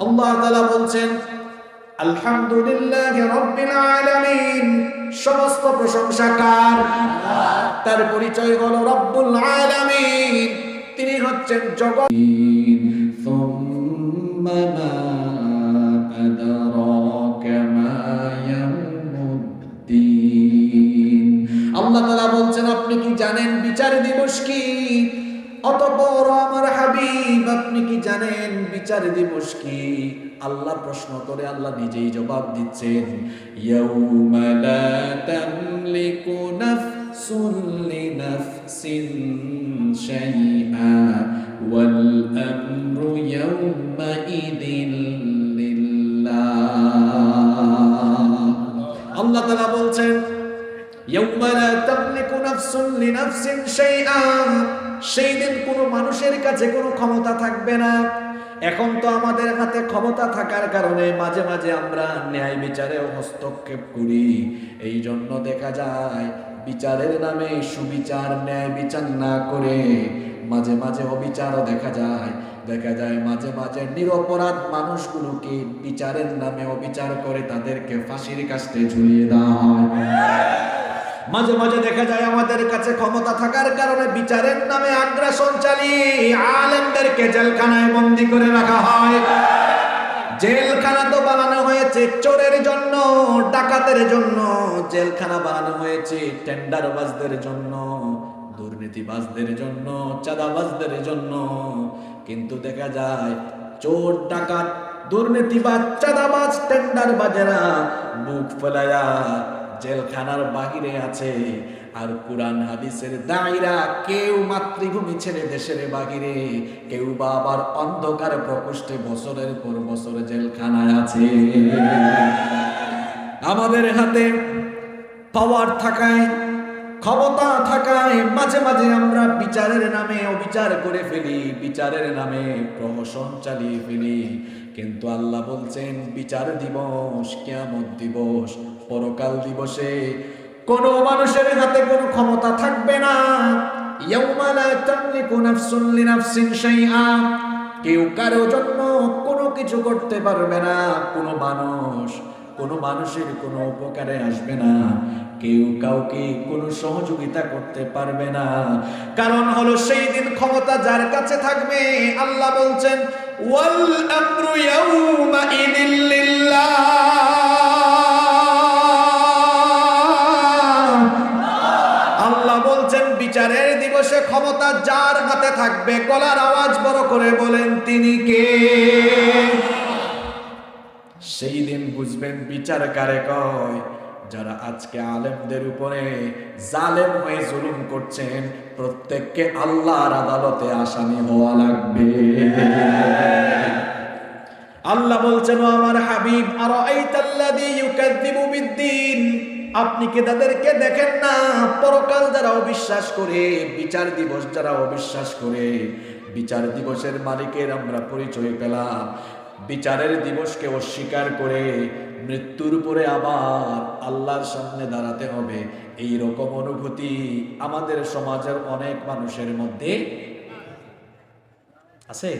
আল্লাহ তাআলা বলছেন আলহামদুলিল্লাহি রাব্বিল আলামিন, সমস্ত প্রশংসা কার? তার পরিচয় হলো রব্বুল আলামিন, তিনি হচ্ছেন জগৎ। সুম্মা মা আদরাকা মা ইয়াউমুদ্দিন। আল্লাহ তাআলা বলছেন আপনি কি জানেন বিচার দিবস কি? অতঃপর আমার হাবিব আপনি কি জানেন বিচার দিবস কি? আল্লাহ প্রশ্ন করে আল্লাহ নিজেই জবাব দিচ্ছেন, ইয়াউমা লা তামলিকু নাফসুন লিনাফসিন শাইআ ওয়াল আমরু ইয়াউমা ইদিন লিল্লাহ। আল্লাহ তাআলা বলছেন ইয়াউমা লা তামলিকু নাফসুন লিনাফসিন শাইআ, সেই দিন কোনো মানুষের কাছে কোনো ক্ষমতা থাকবে না। এখন তো আমাদের হাতে ক্ষমতা থাকার কারণে মাঝে মাঝে আমরা ন্যায় বিচারেও হস্তক্ষেপ করি। এই জন্য দেখা যায় বিচারের নামে সুবিচার ন্যায় বিচার না করে মাঝে মাঝে অবিচারও দেখা যায় মাঝে মাঝে নিরপরাধ মানুষগুলোকে বিচারের নামে অবিচার করে তাদেরকে ফাঁসির কাস্টে ঝুলিয়ে দেওয়া হয়। মাঝে মাঝে দেখা যায় আমাদের কাছে ক্ষমতা থাকার কারণে বিচারের নামে আগ্রাসন চালিয়ে আলেমদেরকে জেলখানায় বন্দী করে রাখা হয়। জেলখানা তো বানানো হয়েছে চোরের জন্য, ডাকাতের জন্য, জেলখানা বানানো হয়েছে টেন্ডারবাজদের জন্য, দুর্নীতিবাজদের জন্য, চাঁদাবাজদের জন্য। কিন্তু দেখা যায় চোর, ডাকাত, দুর্নীতিবাজ, চাঁদাবাজ, টেন্ডারবাজেরা বুক ফেলায়া জেলখানার বাহিরে আছে। আর কুরআন হাদিসের দায়রা কেউ মাতৃভূমি ছেড়ে দেশের বাহিরে, কেউ বা আবার অন্ধকার প্রকোষ্ঠে বছরের পর বছর জেলখানায় আছে। আমাদের হাতে পাওয়ার থাকায়, ক্ষমতা থাকায় মাঝে মাঝে আমরা বিচারের নামে অবিচার করে ফেলি, বিচারের নামে প্রহসন চালিয়ে ফেলি। কিন্তু আল্লাহ বলছেন বিচার দিবস, কিয়ামত দিবস, পরকাল দিবসে কোনো মানুষের হাতে কোনো ক্ষমতা থাকবে না। ইয়াউমা লা তামলিকু নাফসুন লিনাফসিন শাইআ, কেউ কারো জন্য কোনো কিছু করতে পারবে না। কোনো মানুষের কোনো উপকারে আসবে না, কেউ কাউকে কোনো সহযোগিতা করতে পারবে না। কারণ হলো সেই দিন ক্ষমতা যার কাছে থাকবে, আল্লাহ বলছেন ওয়াল আমরু ইয়াউমা ইদিন লিল্লাহ। আল্লাহ বলছেন বিচারের দিবসে ক্ষমতা যার হাতে থাকবে, গলার আওয়াজ বড় করে বলেন তিনি কে? সেই দিন বুঝবেন বিচার কারে কয়। যারা আজকে আলেমদের উপরে জালেম হয়ে জুলুম করছেন, প্রত্যেককে আল্লাহর আদালতে আসামি হওয়া লাগবে। আল্লাহ বলছেন ও আমার হাবিব, আরাআইতাল্লাযী ইউকাযযিবু বিদ্দীন, আপনি কি তাদেরকে দেখেন না পরকাল যারা অবিশ্বাস করে, বিচার দিবস যারা অবিশ্বাস করে। বিচার দিবসের মালিকের আমরা পরিচয় পেলাম, বিচারের দিবসকে অস্বীকার করে মৃত্যুর পরে আবার আল্লাহর সামনে দাঁড়াতে হবে। এই রকম অনুভূতি আমাদের সমাজের অনেক মানুষের মধ্যে আছে।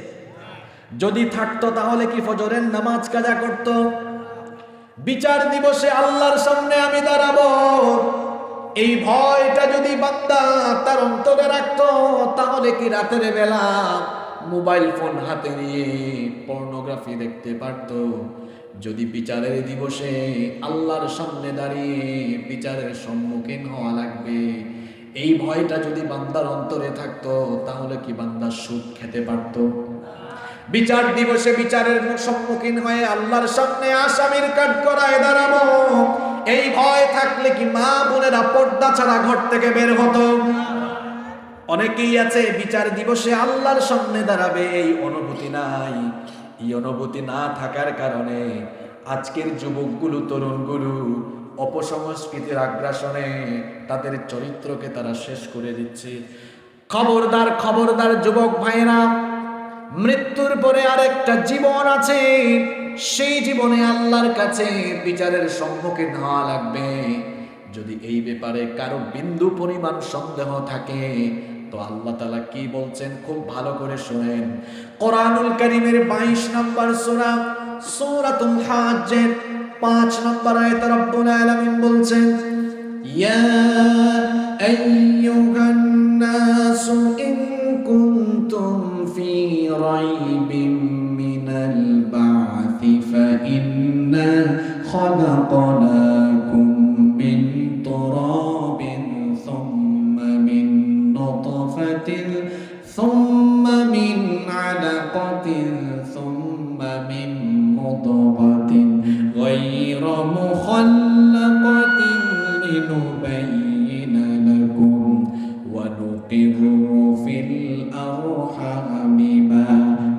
যদি থাকতো তাহলে কি ফজরের নামাজ কাজা করত? বিচার দিবসে আল্লাহর সামনে আমি দাঁড়াবো, এই ভয়টা যদি বান্দা তার অন্তরে রাখতো, তাহলে কি রাতের বেলা মোবাইল ফোন হাতে নিয়ে পর্নোগ্রাফি দেখতে পারতো? যদি বিচারের দিবসে আল্লাহর সামনে দাঁড়িয়ে বিচারের সম্মুখীন হওয়া লাগবে, এই ভয়টা যদি বান্দার অন্তরে থাকতো, তাহলে কি বান্দা সুদ খেতে পারতো? বিচার দিবসে বিচারের সম্মুখীন হয়ে আল্লাহর সামনে আসামির কাঠগড়ায় দাঁড়াবো, এই ভয় থাকলে কি মা বোনেরা পর্দা ছাড়া ঘর থেকে বের হতো? অনেকেই আছে বিচার দিবসে আল্লাহর সামনে দাঁড়াবে, এই অনুভূতি নাই। এই অনুভূতি না থাকার কারণে আজকের যুবকগুলো, তরুণগুলো অপসংস্কৃতির আগ্রাসনে তাদের চরিত্রকে তারা শেষ করে দিচ্ছে। খবরদার, খবরদার যুবক ভাইরা, মৃত্যুর পরে আরেকটা জীবন আছে। সেই জীবনে আল্লাহর কাছে বিচারের সম্মুখীন হওয়া লাগবে। যদি এই ব্যাপারে কারো বিন্দু পরিমাণ সন্দেহ থাকে, তো আল্লাহ তাআলা কি বলছেন খুব ভালো করে শুনেন। কোরআনুল কারীমের 22 নম্বর সূরা সূরাতুল হাজ্জের 5 নম্বর আয়াতে রব্বুল আলামিন বলছেন, ইয়া আইয়ুহান নাসু ইন কুনতুম ফি রাইবিন মিনাল বা'থি ফাইন্না খালাকনাকুম মিন তুরাবিন সুম্মা মিন নুতফাতিন সুম্মা মিন আলাকাতিন সুম্মা মিন মুদগাতিন গায়রা মুখাল্লাকাতিন লিনুবাyyina লাকুম ওয়া নুকিরু ফিল আরহামি মা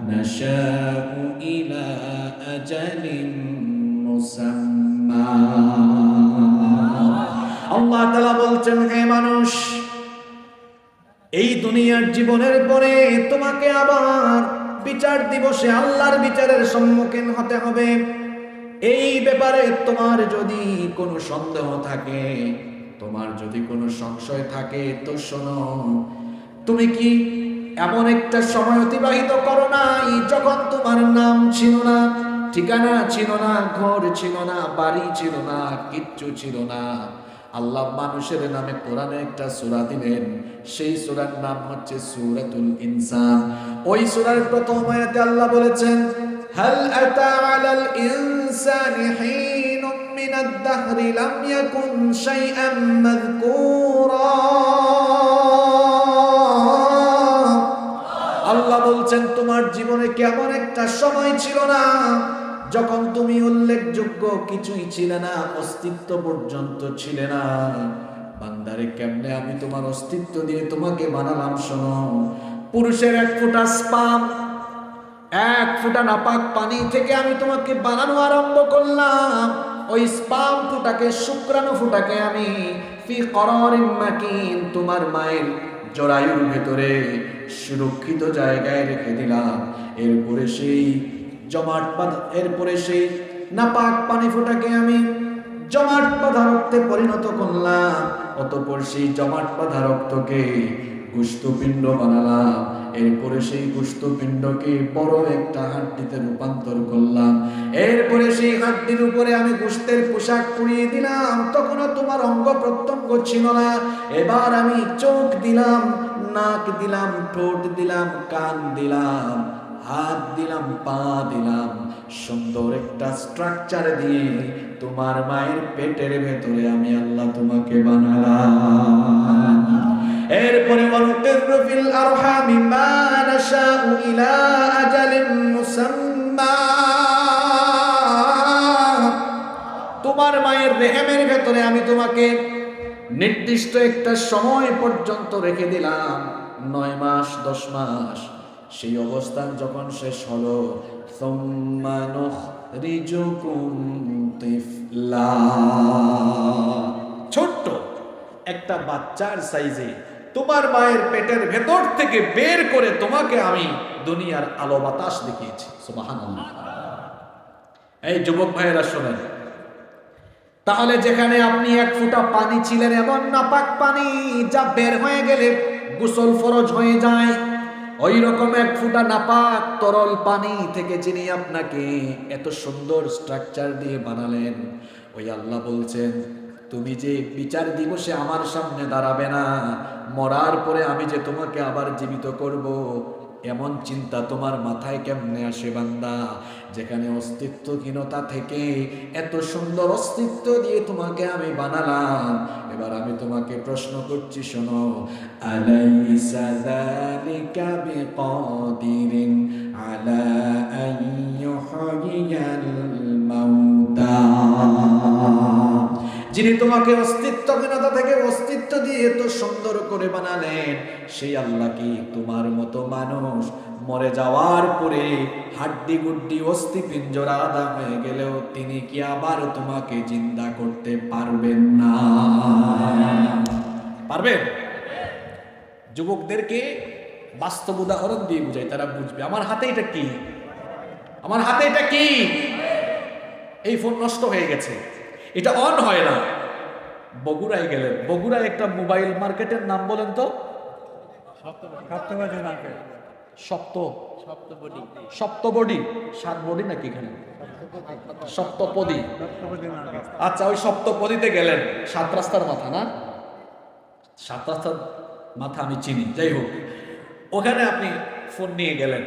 নাশাউ ইলা আজালিন মুসাম্মা। আল্লাহ তাআলা বলছেন, হে মানুষ, এই দুনিয়ার জীবনের পরে তোমাকে আবার বিচার দিবসে আল্লাহর বিচারের সম্মুখীন হতে হবে। এই ব্যাপারে তোমার যদি কোনো সন্দেহ থাকে, তোমার যদি কোনো সংশয় থাকে, তো শোনো, তুমি কি এমন একটা সময় অতিবাহিত করো নাই যখন তোমার নাম ছিল না, ঠিকানা ছিল না, ঘর ছিল না, বাড়ি ছিল না, কিচ্ছু ছিল না। আল্লাহ মানুষের নামে কোরআনে একটা সূরা দিলেন, সেই সূরার নাম হচ্ছে সূরাতুল ইনসান। ওই সূরার প্রথম আয়াতে আল্লাহ বলেছেন, হাল আতা আলাল ইনসানি হিনুম মিনাদ দাহরি লাম ইয়াকুন শাইআন মাযকুরা। আল্লাহ বলছেন, তোমার জীবনে কেমন একটা সময় ছিল না যখন তুমি উল্লেখযোগ্য কিছুই ছিলে না, অস্তিত্ব পর্যন্ত ছিলে না। বান্দারে, কেমনে আমি তোমার অস্তিত্ব দিয়ে তোমাকে বানালাম শোনো। পুরুষের এক ফোঁটা স্পাম, এক ফোঁটা নাপাক পানি থেকে আমি তোমাকে বানানো আরম্ভ করলাম। ওই স্পাম ফোঁটাকে, শুক্রাণু ফোঁটাকে আমি ফি করারিন মাকিন, তোমার মায়ের জরায়ুর ভেতরে সুরক্ষিত জায়গায় রেখে দিলাম। এরপরে সেই এরপরে সেই নাপাক পানি ফোঁটাকে আমি জমাট বাঁধা রক্তে পরিণত করলাম। অতঃপর সেই জমাট বাঁধা রক্তকে গোশতপিণ্ড বানালাম। এরপরে সেই গোশতপিণ্ডকে বড় একটা হাড্ডিতে রূপান্তর করলাম। এরপরে সেই হাড্ডির উপরে আমি গোশতের পোশাক পরিয়ে দিলাম। তখনও তোমার অঙ্গ প্রত্যঙ্গ ছিল না। এবার আমি চোখ দিলাম, নাক দিলাম, ঠোঁট দিলাম, কান দিলাম, হাত দিলাম, পা দিলাম। সুন্দর একটা স্ট্রাকচার দিয়ে তোমার মায়ের পেটের ভেতরে আমি আল্লাহ তোমাকে বানালাম। এরপরে ওয়ানুকিরু ফিল আরহামি মা নাশাউ ইলা আজালিন মুসাম্মা, তোমার মায়ের রেহেমের ভেতরে আমি তোমাকে নির্দিষ্ট একটা সময় পর্যন্ত রেখে দিলাম, 9 মাস 10 মাস। সেই অবস্থান যখন শেষ হলো, সুম্মা নুখরিজুকুম তিফলা, ছোট্ট একটা বাচ্চার সাইজে তোমার মায়ের পেটের ভেতর থেকে বের করে তোমাকে আমি দুনিয়ার আলো বাতাস দেখিয়েছি। সুবহানাল্লাহ। এই যুবক ভাইয়েরা শোনেন, তাহলে যেখানে আপনি এক ফোঁটা পানি ছিলেন, এমন নাপাক পানি যা বের হয়ে গেলে গোসল ফরজ হয়ে যায়, ওই রকম এক ফোঁটা নাপাক তরল পানি থেকে যিনি আপনাকে এত সুন্দর স্ট্রাকচার দিয়ে বানালেন, ওই আল্লাহ বলছেন, তুমি যে বিচার দিবসে আমার সামনে দাঁড়াবে না, মরার পরে আমি যে তোমাকে আবার জীবিত করব, এমন চিন্তা তোমার মাথায় কেমনে আসে বান্দা? যেখানে অস্তিত্বহীনতা থেকে এত সুন্দর অস্তিত্ব দিয়ে তোমাকে আমি বানালাম। এবার আমি তোমাকে প্রশ্ন করছি, শোনো, আলাইসা যালিকা বিকাদিরিন আলা আন ইউহয়িয়াল মাউতা, যিনি তোমাকে অস্তিত্বহীনতা থেকে অস্তিত্ব দিয়ে এত সুন্দর করে বানালেন, সেই আল্লাহ কি তোমার মতো মানুষ মরে যাওয়ার পরে হাড্ডি গুড্ডি অস্থি পিঞ্জরা আদা হয়ে গেলেও তিনি কি আবার তোমাকে জিন্দা করতে পারবেন না? পারবেন? যুবকদেরকে বাস্তব উদাহরণ দিয়ে বুঝাই, তারা বুঝবে। আমার হাতে এটা কি? আমার হাতে এটা কি? এই ফোন নষ্ট হয়ে গেছে, এটা অন হয় না। বগুড়ায় গেলেন, বগুড়ায় একটা মোবাইল মার্কেটের নাম বলেন তো? সপ্তপদী 7 বডি নাকি এখানে সপ্তপদী? আচ্ছা, ওই সপ্তপদীতে গেলেন, 7 রাস্তার মাথা না? 7 রাস্তার মাথা আমি চিনি, যাই হোক, ওখানে আপনি ফোন নিয়ে গেলেন,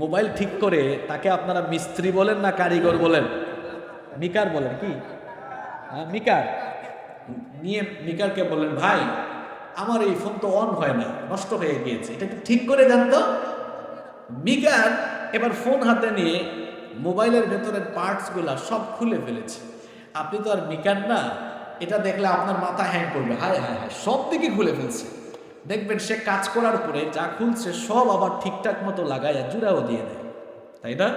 মোবাইল ঠিক করে তাকে আপনারা মিস্ত্রি বলেন না কারিগর বলেন? মিকার বলেন কি? হ্যাঁ, মিকার নিয়ে মিকারকে বললেন, ভাই আমার এই ফোন তো অন হয় না, নষ্ট হয়ে গিয়েছে, এটা একটু ঠিক করে দেন তো। মিকার এবার ফোন হাতে নিয়ে মোবাইলের ভেতরের পার্টসগুলা সব খুলে ফেলেছে। আপনি তো আর মিকার না, এটা দেখলে আপনার মাথা হ্যাং করবে, হায় হায় হায়, সব দিকে খুলে ফেলছে। দেখবেন সে কাজ করার পরে যা খুলছে সব আবার ঠিকঠাক মতো লাগাইয়া জুড়াও দিয়ে দেয়, তাই না?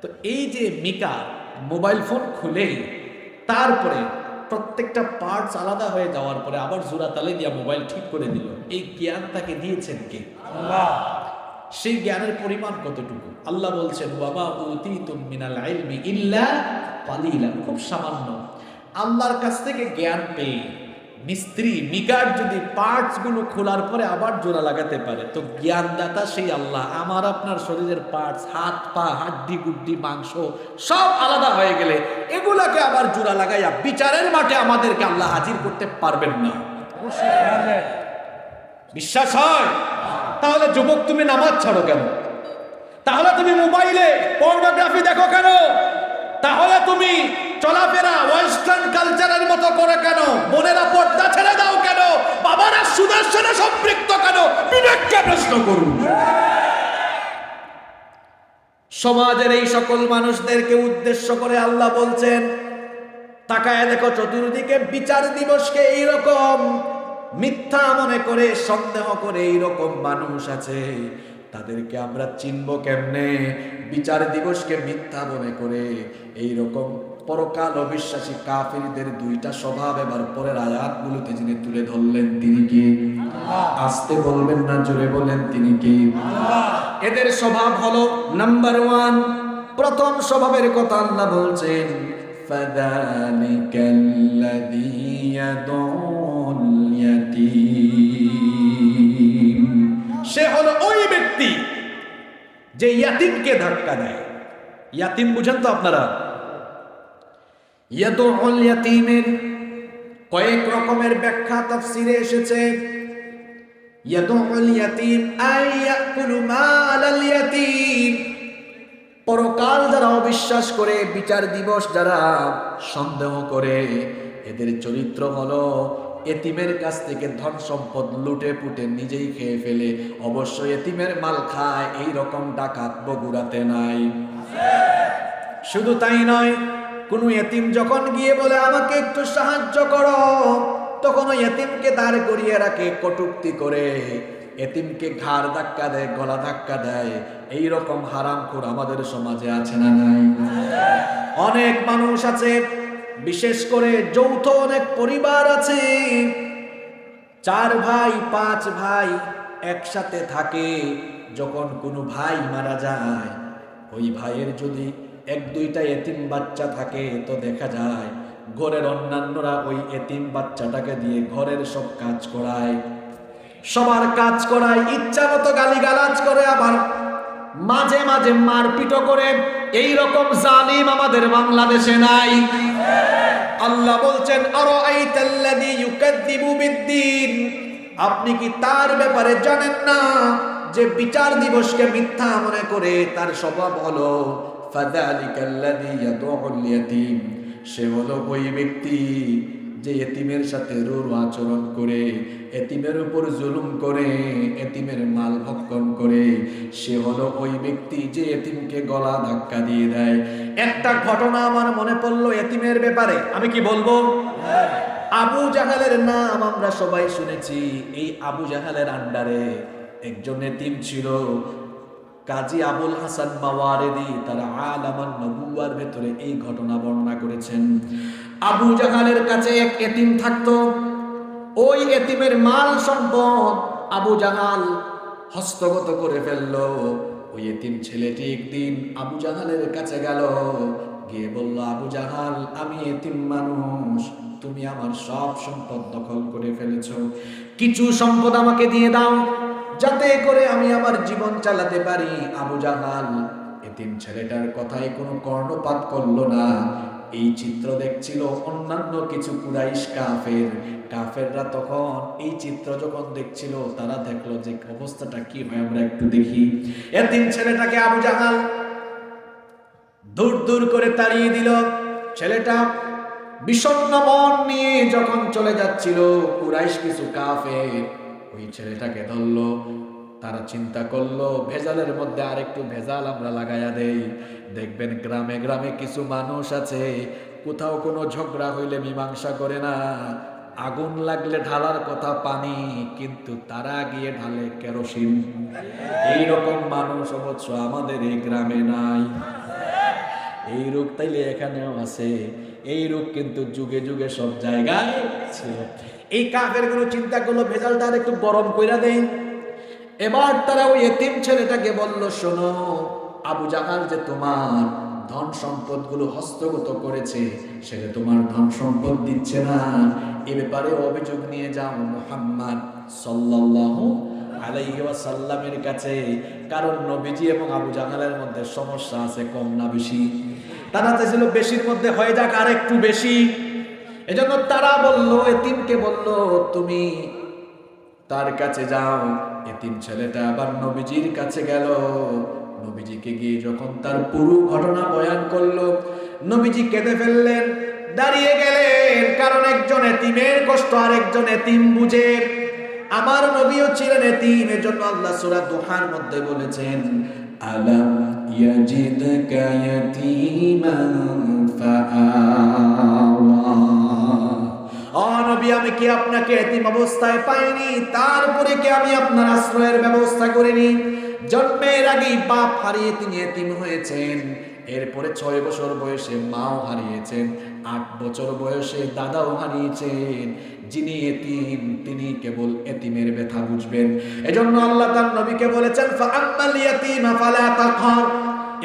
তো এই যে মিকা মোবাইল ফোন খুলে তারপরে প্রত্যেকটা পার্টস আলাদা হয়ে যাওয়ার পরে আবার জোড়া তালে দিয়া মোবাইল ঠিক করে দিল, এই জ্ঞান তাকে দিয়েছেন কে? আল্লাহ। সেই জ্ঞানের পরিমাণ কতটুকু? আল্লাহ বলছেন, ওয়ামা উতীতুম মিনাল ইলমি ইল্লা কালিলা, খুব সামান্য। আল্লাহর কাছ থেকে জ্ঞান পেয়ে মিস্ত্রি মিকার যদি পার্টস গুলো খোলার পরে আবার জোড়া লাগাতে পারে, তো জ্ঞানদাতা সেই আল্লাহ আমার আপনার শরীরের পার্টস, হাত পা, হাড্ডি গুড্ডি, মাংস সব আলাদা হয়ে গেলে এগুলাকে আবার জোড়া লাগাইয়া বিচারের মাঠে আমাদেরকে আল্লাহ হাজির করতে পারবেন না? বিশ্বাস হয়? তাহলে যুবক তুমি নামাজ ছাড়ো কেন? তাহলে তুমি মোবাইলে পর্নোগ্রাফি দেখো কেন? তাহলে তুমি চলাফেরা ওয়েস্টার্ন কালচারের মতো করে কেন? বোনেরা পর্দা ছেড়ে দাও কেন? বাবারা সুদের সাথে সম্পৃক্ত কেন? বিবেককে প্রশ্ন করুন। সমাজের এই সকল মানুষদেরকে উদ্দেশ্য করে আল্লাহ বলছেন, তাকায় দেখো চতুর্দিকে বিচার দিবসকে এইরকম মিথ্যা মনে করে, সন্দেহ করে এইরকম মানুষ আছে, তাদেরকে আমরা চিনব কেমনে? বিচার দিবসকে মিথ্যা মনে করে এইরকম পরকাল অবিশ্বাসী কাফিরদের দুইটা স্বভাব এবার পরের আয়াতগুলোতে যিনি তুলে ধরলেন তিনি কি? আস্তে বলবেন না, জোরে বলেন, তিনি কি? এদের স্বভাব হলো নাম্বার 1, প্রথম স্বভাবের কথা আল্লাহ বলছেন, ফাযালিকাল্লাযী ইয়াদুল ইয়াতীম, সে হলো ওই ব্যক্তি যে ইয়াতিমকে ধাক্কা দেয়। ইয়াতিম বুঝেন তো আপনারা? ইয়াদুল ইয়াতীমের কয়েক রকমের ব্যাখ্যা তাফসীরে এসেছে। ইয়াদুল ইয়াতীম আই ইয়াকুলু মালাল ইয়াতীম, পরকাল যারা অবিশ্বাস করে, বিচার দিবস যারা সন্দেহ করে, এদের চরিত্র হলো এতিমের কাছ থেকে ধন সম্পদ লুটে পুটে নিজেই খেয়ে ফেলে, অবশ্য এতিমের মাল খায়, এই রকম ডাকাত বগুড়াতে নাই। শুধু তাই নয়, কোন এতিম যখন গিয়ে বলে আমাকে একটু সাহায্য করো, তখন ওই এতিমকে দাঁড় করিয়ে রাখে, কটূক্তি করে, এতিমকে ঘাড় ধাক্কা দেয়, গলা ধাক্কা দেয়। এই রকম হারামখোর আমাদের সমাজে আছে না নাই? অনেক মানুষ আছে, বিশেষ করে যৌথ অনেক পরিবার আছে, 4 ভাই 5 ভাই একসাথে থাকে। যখন কোনো ভাই মারা যায়, ওই ভাইয়ের যদি 1-2টা এতিম বাচ্চা থাকে, তো দেখা যায় ঘরের অন্যান্যরা ওই এতিম বাচ্চাটাকে দিয়ে ঘরের সব কাজ করায়, সবার কাজ করায়, ইচ্ছা মতো গালিগালাজ করে, আবার মাঝে মাঝে মারপিটও করে। এই রকম জালিম আমাদের বাংলাদেশে নাই? আল্লাহ বলছেন, আরাআইতাল্লাযী ইউকাযযিবু বিদ্দীন, আপনি কি তার ব্যাপারে জানেন না যে বিচার দিবসকে মিথ্যা মনে করে তার স্বভাব হলো ফাযালিকাল্লাযী ইয়াদুল ইয়াতীম, সে হলো ওই ব্যক্তি যে এতিমের সাথে রূঢ় আচরণ করে, এতিমের উপর জুলুম করে, এতিমের মাল ভক্ষণ করে। সে হলো ওই ব্যক্তি যে এতিমকে গলা ধাক্কা দিয়ে দেয়। একটা ঘটনা আমার মনে পড়লো এতিমের ব্যাপারে, আমি কি বলবো? আবু জাহালের নাম আমরা সবাই শুনেছি। এই আবু জাহালের আন্ডারে একজন এতিম ছিল, কাজী আবুল হাসান মাওয়ারিদি তার আলামান নবুয়ার ভেতরে এই ঘটনা বর্ণনা করেছেন। আবু জাহালের কাছে এক এতিম থাকতো, ওই এতিমের মাল সম্পদ আবু জাহাল হস্তগত করে ফেললো। ওই এতিম ছেলেটি একদিন আবু জাহালের কাছে গেল, গিয়ে বলল, আবু জাহাল, আমি এতিম মানুষ, তুমি আমার সব সম্পদ দখল করে ফেলেছো, কিছু সম্পদ আমাকে দিয়ে দাও। যাতে করে আমি আমার জীবন চালাতে পারি। আবু জাহাল এতিম ছেলেটার কথায় কোনো কর্ণপাত করলো না। এই চিত্র দেখছিল অন্যান্য কিছু কুরাইশ কাফেররা তখন এই চিত্র যখন দেখছিল, তারা দেখলো যে অবস্থাটা কি হয়, আমরা একটু দেখি। এতিম ছেলেটাকে আবু জাহাল দূর দূর করে তাড়িয়ে দিল। ছেলেটা বিষণ্ণ মন নিয়ে যখন চলে যাচ্ছিল, কুরাইশ কিছু কাফের ওই ছেলেটাকে ধরলো। তারা চিন্তা করলো ভেজালের মধ্যে আরেকটু ভেজাল আমরা লাগাইয়া দেই। দেখবেন গ্রামে গ্রামে কিছু মানুষ আছে, কোথাও কোনো ঝগড়া হইলে মীমাংসা করে না, আগুন লাগলে ঢালার কথা পানি, কিন্তু তারা গিয়ে ঢালে কেরোসিন। এইরকম মানুষ অবশ্য আমাদের এই গ্রামে নাই। এই রোগ তাইলে এখানেও আছে। এই রোগ কিন্তু যুগে যুগে সব জায়গায় ছিল। এই কাফের কোনো চিন্তা করলো ভেজালটা একটু গরম কইরা দেন। এবার তারা ওই এতিম ছেলেটাকে বলল, শোনো, আবু জাহাল যে তোমার ধন সম্পদ গুলো হস্তগত করেছে, সেটা তোমার ধন সম্পদ দিচ্ছে না, এ ব্যাপারে অভিযোগ নিয়ে যাও মুহাম্মদ সাল্লাল্লাহু আলাইহি ওয়াসাল্লামের কাছে। কারণ নবীজি এবং আবু জাহালের মধ্যে সমস্যা আছে, কম না বেশি? তারা চাইছিল বেশির মধ্যে হয়ে যাক আর একটু বেশি। এজন্য তারা বলল, এতিমকে বলল, তুমি তার কাছে যাও। এতিম ছেলেটা আবার নবীজির কাছে গেল। নবীজিকে গিয়ে যখন তার পুরো ঘটনা বয়ান করলো, নবীজি কেঁদে ফেললেন, দাঁড়িয়ে গেলেন। কারণ একজন এতিমের কষ্ট আরেকজন এতিম বুঝে। আমার নবীও ছিলেন এতিম, এজন্য আল্লাহ সূরা দুহার মধ্যে বলেছেন, আলাম ইয়াজিদকা ইয়াতীমান ফাআওয়া। ও নবী, আমি কি আপনাকে এতিম অবস্থায় পাইনি? তারপরে কি আমি আপনার আশ্রয়ের ব্যবস্থা করিনি? জন্মের আগেই বাপ হারিয়ে তিনি এতিম হয়েছেন। এরপরে 6 বছর বয়সে মাও হারিয়েছেন, 8 বছর বয়সে দাদাও হারিয়েছেন। যিনি এতিম তিনি কেবল এতিমের ব্যথা বুঝবেন। এজন্য আল্লাহ তার নবীকে বলেছেন, ফাআম্মাল ইয়াতীমা ফালা তাকহার।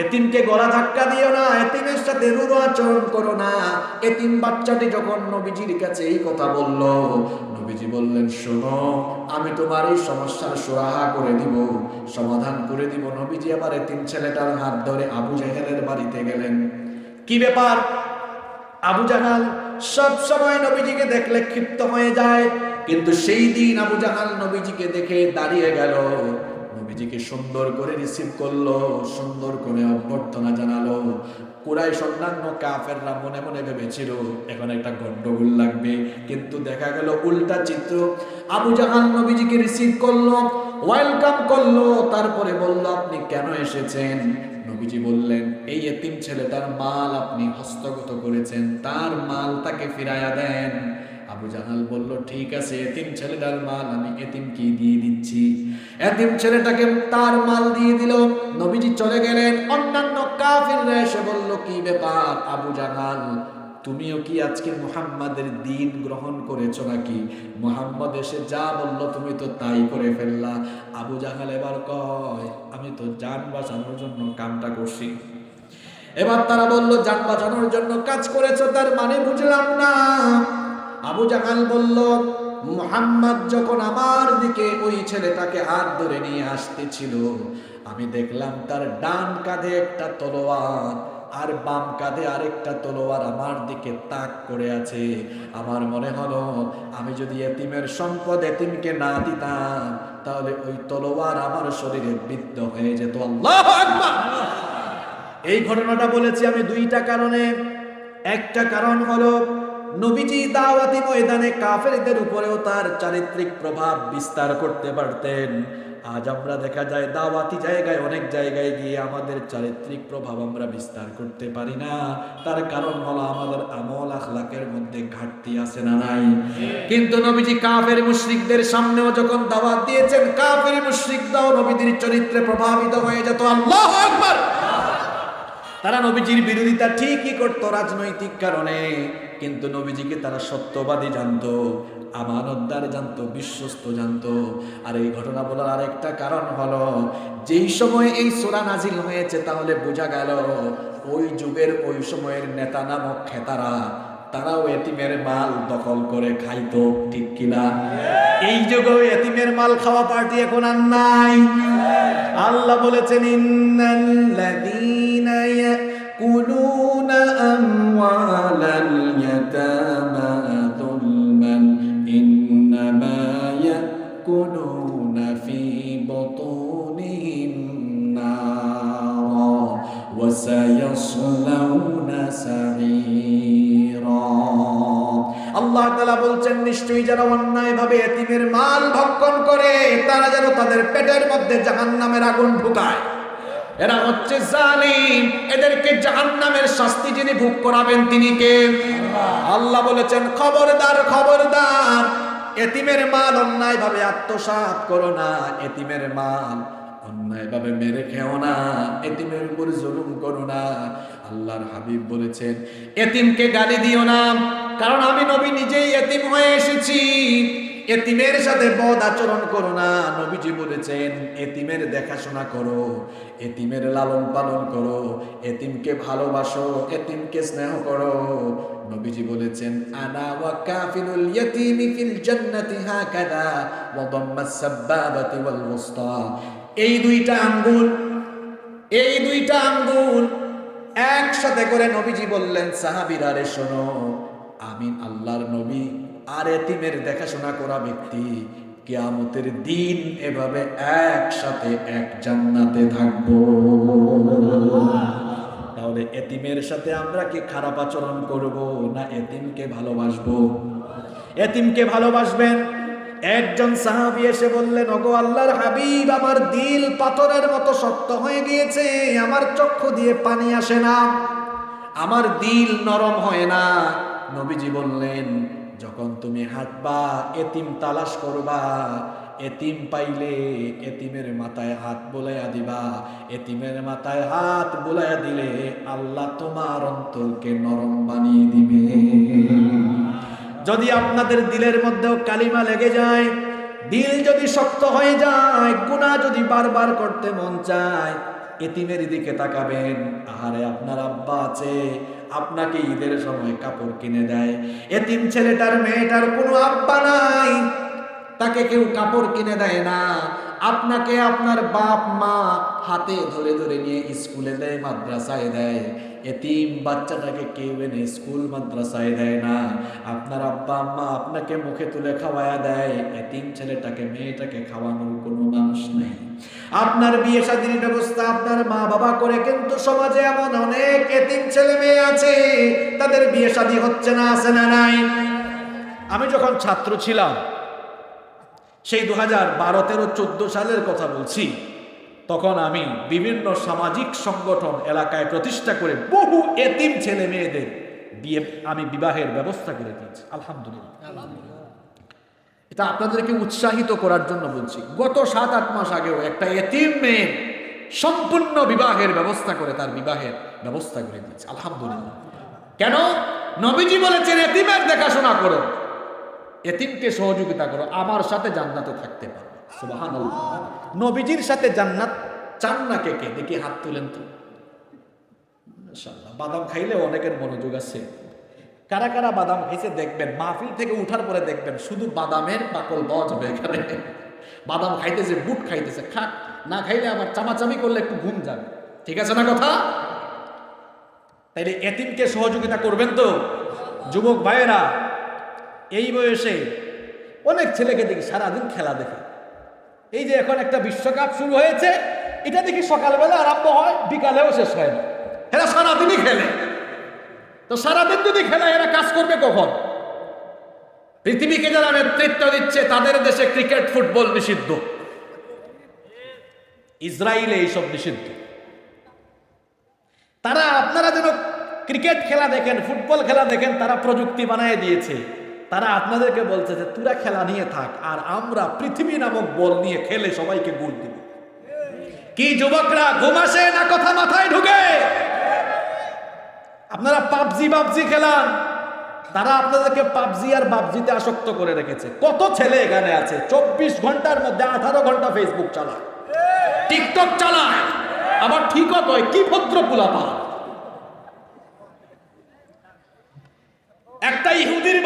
এতিমকে গলা ধাক্কা দিও না, এতিমের সাথে রূঢ় আচরণ করো না। এতিম বাচ্চাটি যখন নবীজির কাছে এই কথা বলল, নবীজি বললেন, শোনো, আমি তোমার এই সমস্যার সুরাহা করে দিব, সমাধান করে দিব। নবীজি আবার এতিম ছেলেটার হাত ধরে আবু জাহেলের বাড়িতে গেলেন। কি ব্যাপার? আবু জাহাল সব সময় নবীজিকে দেখলে ক্ষিপ্ত হয়ে যায়, কিন্তু সেই দিন আবু জাহাল নবীজিকে দেখে দাঁড়িয়ে গেল, নবীজিকে সুন্দর করে রিসিভ করলো, সুন্দর করে অভ্যর্থনা জানালো। কুরাইশ অন্যান্য কাফেররা মনে মনে ভেবেছিল এখন একটা গন্ডগোল লাগবে, কিন্তু দেখা গেল উল্টা চিত্র। আবু জাহাল নবীজিকে রিসিভ করলো, ওয়েলকাম করলো, তারপরে বলল, আপনি কেন এসেছেন? নবীজি বললেন, এই এতিম ছেলেটার মাল আপনি হস্তগত করেছেন, তার মাল তাকে ফিরাইয়া দেন। আবু জাহাল বলল, ঠিক আছে, এতিম ছেলেটার মাল আমি এতিমকে দিয়ে দিচ্ছি। এতিম ছেলেটাকে তার মাল দিয়ে দিল। নবীজি চলে গেলেন। অন্যান্য কাফিররা এসে বলল, কি ব্যাপার আবু জাহাল, তুমিও কি আজকে মুহাম্মাদের দ্বীন গ্রহণ করেছো নাকি? মুহাম্মদ এসে যা বলল তুমি তো তাই করে ফেললা। আবু জাহাল এবার কয়, আমি তো জান বাঁচানোর জন্য কামটা করছি। এবার তারা বলল, জান বাঁচানোর জন্য কাজ করেছো, তার মানে বুঝলাম না। আবু জাহাল বলল, মুহাম্মদ যখন আমার দিকে ওই ছেলেটাকে হাত ধরে নিয়ে আসতেছিল, আমি দেখলাম তার ডান কাঁধে একটা তলোয়ার আর বাম কাঁধে আরেকটা তলোয়ার আমার দিকে তাক করে আছে। আমার মনে হলো আমি যদি এতিমের সম্পদ এতিমকে না দিতাম, তাহলে ওই তলোয়ার আমার শরীরে বিদ্ধ হয়ে যেত। আল্লাহু আকবার। এই ঘটনাটা বলেছি আমি দুইটা কারণে। একটা কারণ হলো নবীজি দাওয়াতি ময়দানে কাফেরদের উপরেও তার চারিত্রিক প্রভাব বিস্তার করতে পারতেন। আজ আমরা দেখা যায় দাওয়াতি জায়গায় অনেক জায়গায় গিয়ে আমাদের চারিত্রিক প্রভাব আমরা বিস্তার করতে পারি না। তার কারণ হলো আমাদের আমল আখলাকের মধ্যে ঘাটতি আছে না নাই? কিন্তু নবীজি কাফের মুশরিকদের সামনেও যখন দাওয়াত দিয়েছেন, কাফের মুশরিকরাও নবীজির চরিত্রে প্রভাবিত হয়ে যেত। আল্লাহু আকবার। তারা নবীজির বিরোধিতা ঠিকই করত রাজনৈতিক কারণে, কিন্তু নবীজিকে তারা সত্যবাদী জানতো, আমানতদার জানতো, বিশ্বস্ত জানতো। আর এই ঘটনা বলার আরেকটা কারণ হলো, যেই সময় এই সূরা নাজিল হয়েছে, তাহলে বোঝা গেল ওই যুগের ওই সময়ের নেতা নামক খেতারা তারাও এতিমের মাল দখল করে খাইতো, ঠিক কিনা? এই যুগেও এতিমের মাল খাওয়া পার্টি এখন আর নাই। আল্লাহ বলেছেন ইন্নাল্লাযীনা ইয়াকুলুনা আমওয়ালাল ইয়াতামা যুলমান ইন্নামা ইয়াকুলুনা ফি বুতুনিহিম নারা ওয়া সায়াসলাউনা সাঈরা। আল্লাহ তাআলা বলছেন নিশ্চয়ই যারা অন্যায়ভাবে এতিমের মাল ভক্ষণ করে তারা যেন তাদের পেটের মধ্যে জাহান্নামের আগুন ঢুকায়। এরা হচ্ছে জালিম, এদেরকে জাহান্নামের শাস্তি যিনি ভোগ করাবেন তিনি কে? আল্লাহ বলেছেন খবরদার খবরদার, এতিমের মাল অন্যায়ভাবে আত্মসাৎ করো না, এতিমের মাল অন্যায়ভাবে মেরে খেও না, এতিমের উপর জুলুম করো না। আল্লাহর হাবিব বলেছেন এতিমকে গালি দিও না, কারণ আমি নবী নিজেই এতিম হয়ে এসেছি। এতিমের সাথে বদ আচরণ করো না। নবীজি বলেছেন এতিমের দেখাশোনা করো, এতিমের লালন পালন করো, এতিমকে ভালোবাসো, এতিমকে স্নেহ করো। নবীজি বলেছেন আনা ওয়া কাফিলুল ইয়াতীমি ফিল জান্নাতি হাকাদা ওয়া দাম্মাস সাব্বাবাতি ওয়াল ওয়াসতা। এই দুইটা আঙ্গুল একসাথে করে নবীজি বললেন সাহাবীরা রে শোনো, আমি আল্লাহর নবী আর এতিমের দেখাশোনা করা ব্যক্তি কিয়ামতের দিন এভাবে একসাথে এক জান্নাতে থাকবো। তাহলে এতিমের সাথে আমরা কি খারাপ আচরণ করব না এতিমকে ভালোবাসবো? এতিমকে ভালোবাসবেন। একজন সাহাবী এসে বললেন ওগো আল্লাহর হাবিব, আমার দিল পাথরের মতো শক্ত হয়ে গিয়েছে, আমার চক্ষু দিয়ে পানি আসে না, আমার দিল নরম হয় না। নবীজি বললেন যখন তুমি হাঁটবা এতিম তালাশ করবা, এতিম পাইলে এতিমের মাথায় হাত বুলাইয়া দিবা, এতিমের মাথায় হাত বুলাইয়া দিলে আল্লাহ তোমার অন্তরকে নরম বানিয়ে দিবে। যদি আপনাদের দিলের মধ্যেও কালিমা লেগে যায়, দিল যদি শক্ত হয়ে যায়, গুনাহ যদি বারবার করতে মন চায়, এতিমের দিকে তাকাবেন। আহারে আপনার আব্বা আছে, আপনাকে ঈদের সময় কাপড় কিনে দেয়, এতিম ছেলেটার মেয়েটার কোনো আব্বা নাই, তাকে কেউ কাপড় কিনে দেয় না, আপনাকে আপনার বাপ মা হাতে ধরে ধরে নিয়ে স্কুলে দেয়, মাদ্রাসায় দেয়। এতিম বাচ্চাটাকে কেউ এনে স্কুল মাদ্রাসায় দেয় না, আপনার আব্বা আম্মা আপনাকে মুখে তুলে খাওয়ায়া দেয়, এতিম ছেলেটাকে মেয়েটাকে খাওয়ানোর কোনো মানুষ নেই। আপনার বিয়ে শাদীর ব্যবস্থা আপনার মা বাবা করে, কিন্তু সমাজে এমন অনেক এতিম ছেলে মেয়ে আছে তাদের বিয়ে শাদী হচ্ছে না, আছে না নাই? আমি যখন ছাত্র ছিলাম, সেই 2012, 13, 14 সালের কথা বলছি, তখন আমি বিভিন্ন সামাজিক সংগঠন এলাকায় প্রতিষ্ঠা করে বহু এতিম ছেলে মেয়েদের আমি বিবাহের ব্যবস্থা করে দিয়েছি। আলহামদুলিল্লাহ। এটা আপনাদেরকে উৎসাহিত করার জন্য বলছি। গত 7-8 মাস আগেও একটা এতিম মেয়ে সম্পূর্ণ বিবাহের ব্যবস্থা করে তার বিবাহের ব্যবস্থা করে দিয়েছে। আলহামদুলিল্লাহ। কেন? নবীজি বলেছেন এতিমের দেখাশোনা করো, এতিমকে সহযোগিতা করো, আমার সাথে জান্নাতে থাকতে পারো। সুবহানাল্লাহ। নবীজির সাথে জান্নাত চান না কে কে? দেখি হাত তুলেন তো। ইনশাআল্লাহ। বাদাম খাইলে অনেকের মনোযোগ আছে। কারা কারা বাদাম খাইছে দেখবেন, মাহফিল থেকে উঠার পরে দেখবেন শুধু বাদামের বাকল পাওয়া যাবে এখানে। বাদাম খাইতেছে, বুট খাইতেছে, খাক, না খাইলে আবার চামাচামি করলে একটু ঘুম যাবে। ঠিক আছে না কথা? তাইলে এতিমকে সহযোগিতা করবেন তো? যুবক ভাইয়েরা, এই বয়সে অনেক ছেলেকে দেখি সারাদিন খেলা দেখে। এই যে এখন একটা বিশ্বকাপ শুরু হয়েছে, এটা দেখি সকালবেলা আরম্ভ হয়, বিকালেও শেষ হয় না, এরা সারাদিনই খেলে। তো সারাদিন যদি খেলে এরা কাজ করবে কখন? পৃথিবীকে যারা নেতৃত্ব দিচ্ছে তাদের দেশে ক্রিকেট ফুটবল নিষিদ্ধ, ইসরায়েলে এইসব নিষিদ্ধ। তারা আপনারা যেন ক্রিকেট খেলা দেখেন, ফুটবল খেলা দেখেন, তারা প্রযুক্তি বানিয়ে দিয়েছে। তারা আপনাদেরকে বলছে যে তোরা খেলা নিয়ে থাক, আর আমরা পৃথিবী নামক বল নিয়ে খেলে সবাইকে গোল দিব। কি যুবকরা, ঘুম আসে না কথা মাথায় ঢুকে? আপনারা পাবজি খেলান, তারা আপনাদেরকে পাবজি আর বাবজিতে আসক্ত করে রেখেছে। কত ছেলে এখানে আছে 24 ঘন্টার মধ্যে 18 ঘন্টা ফেসবুক চালায়, টিকটক চালায়, আবার ঠিকও কয় কি ভদ্র পোলাপান।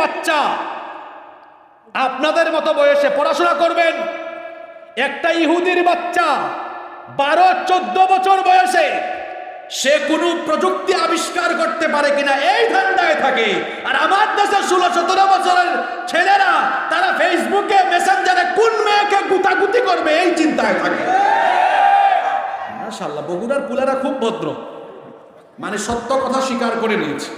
বাচ্চা আপনাদের মতো বয়সে পড়াশোনা করবেন, একটা ইহুদির বাচ্চা 12-14 বছর বয়সে সে কোনো প্রযুক্তি আবিষ্কার করতে পারে কিনা এই ধান্দায় থাকে। আর আমার দেশে 16-17 বছরের ছেলেরা তারা ফেসবুকে মেসেঞ্জারে কোন মেয়েকে গুতাগুতি করবে এই চিন্তায় থাকে। মাশাআল্লাহ, বগুড়ার পুলেরা খুব ভদ্র, মানে সত্য কথা স্বীকার করে নিয়েছে।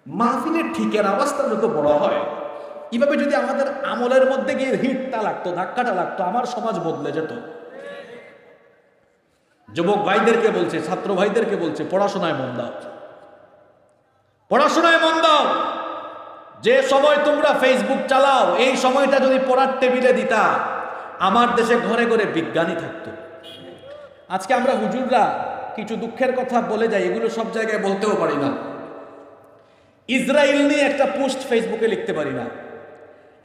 মাহফিলের ঠিকের অবস্থা যত বড় হয়, এভাবে যদি আমাদের আমলের মধ্যে গিয়ে হিটটা লাগতো, ধাক্কাটা লাগতো, আমার সমাজ বদলে যেত। যুবক ভাইদেরকে বলছে, ছাত্র ভাইদেরকে বলছে, পড়াশোনায় মন দাও, পড়াশোনায় মন দাও। যে সময় তোমরা ফেসবুক চালাও, এই সময়টা যদি পড়ার টেবিলে দিতা, আমার দেশে ঘরে ঘরে বিজ্ঞানী থাকতো। আজকে আমরা হুজুররা কিছু দুঃখের কথা বলে যাই, এগুলো সব জায়গায় বলতেও পারি না। ইসরায়েল নিয়ে একটা পোস্ট ফেসবুকে লিখতে পারি না,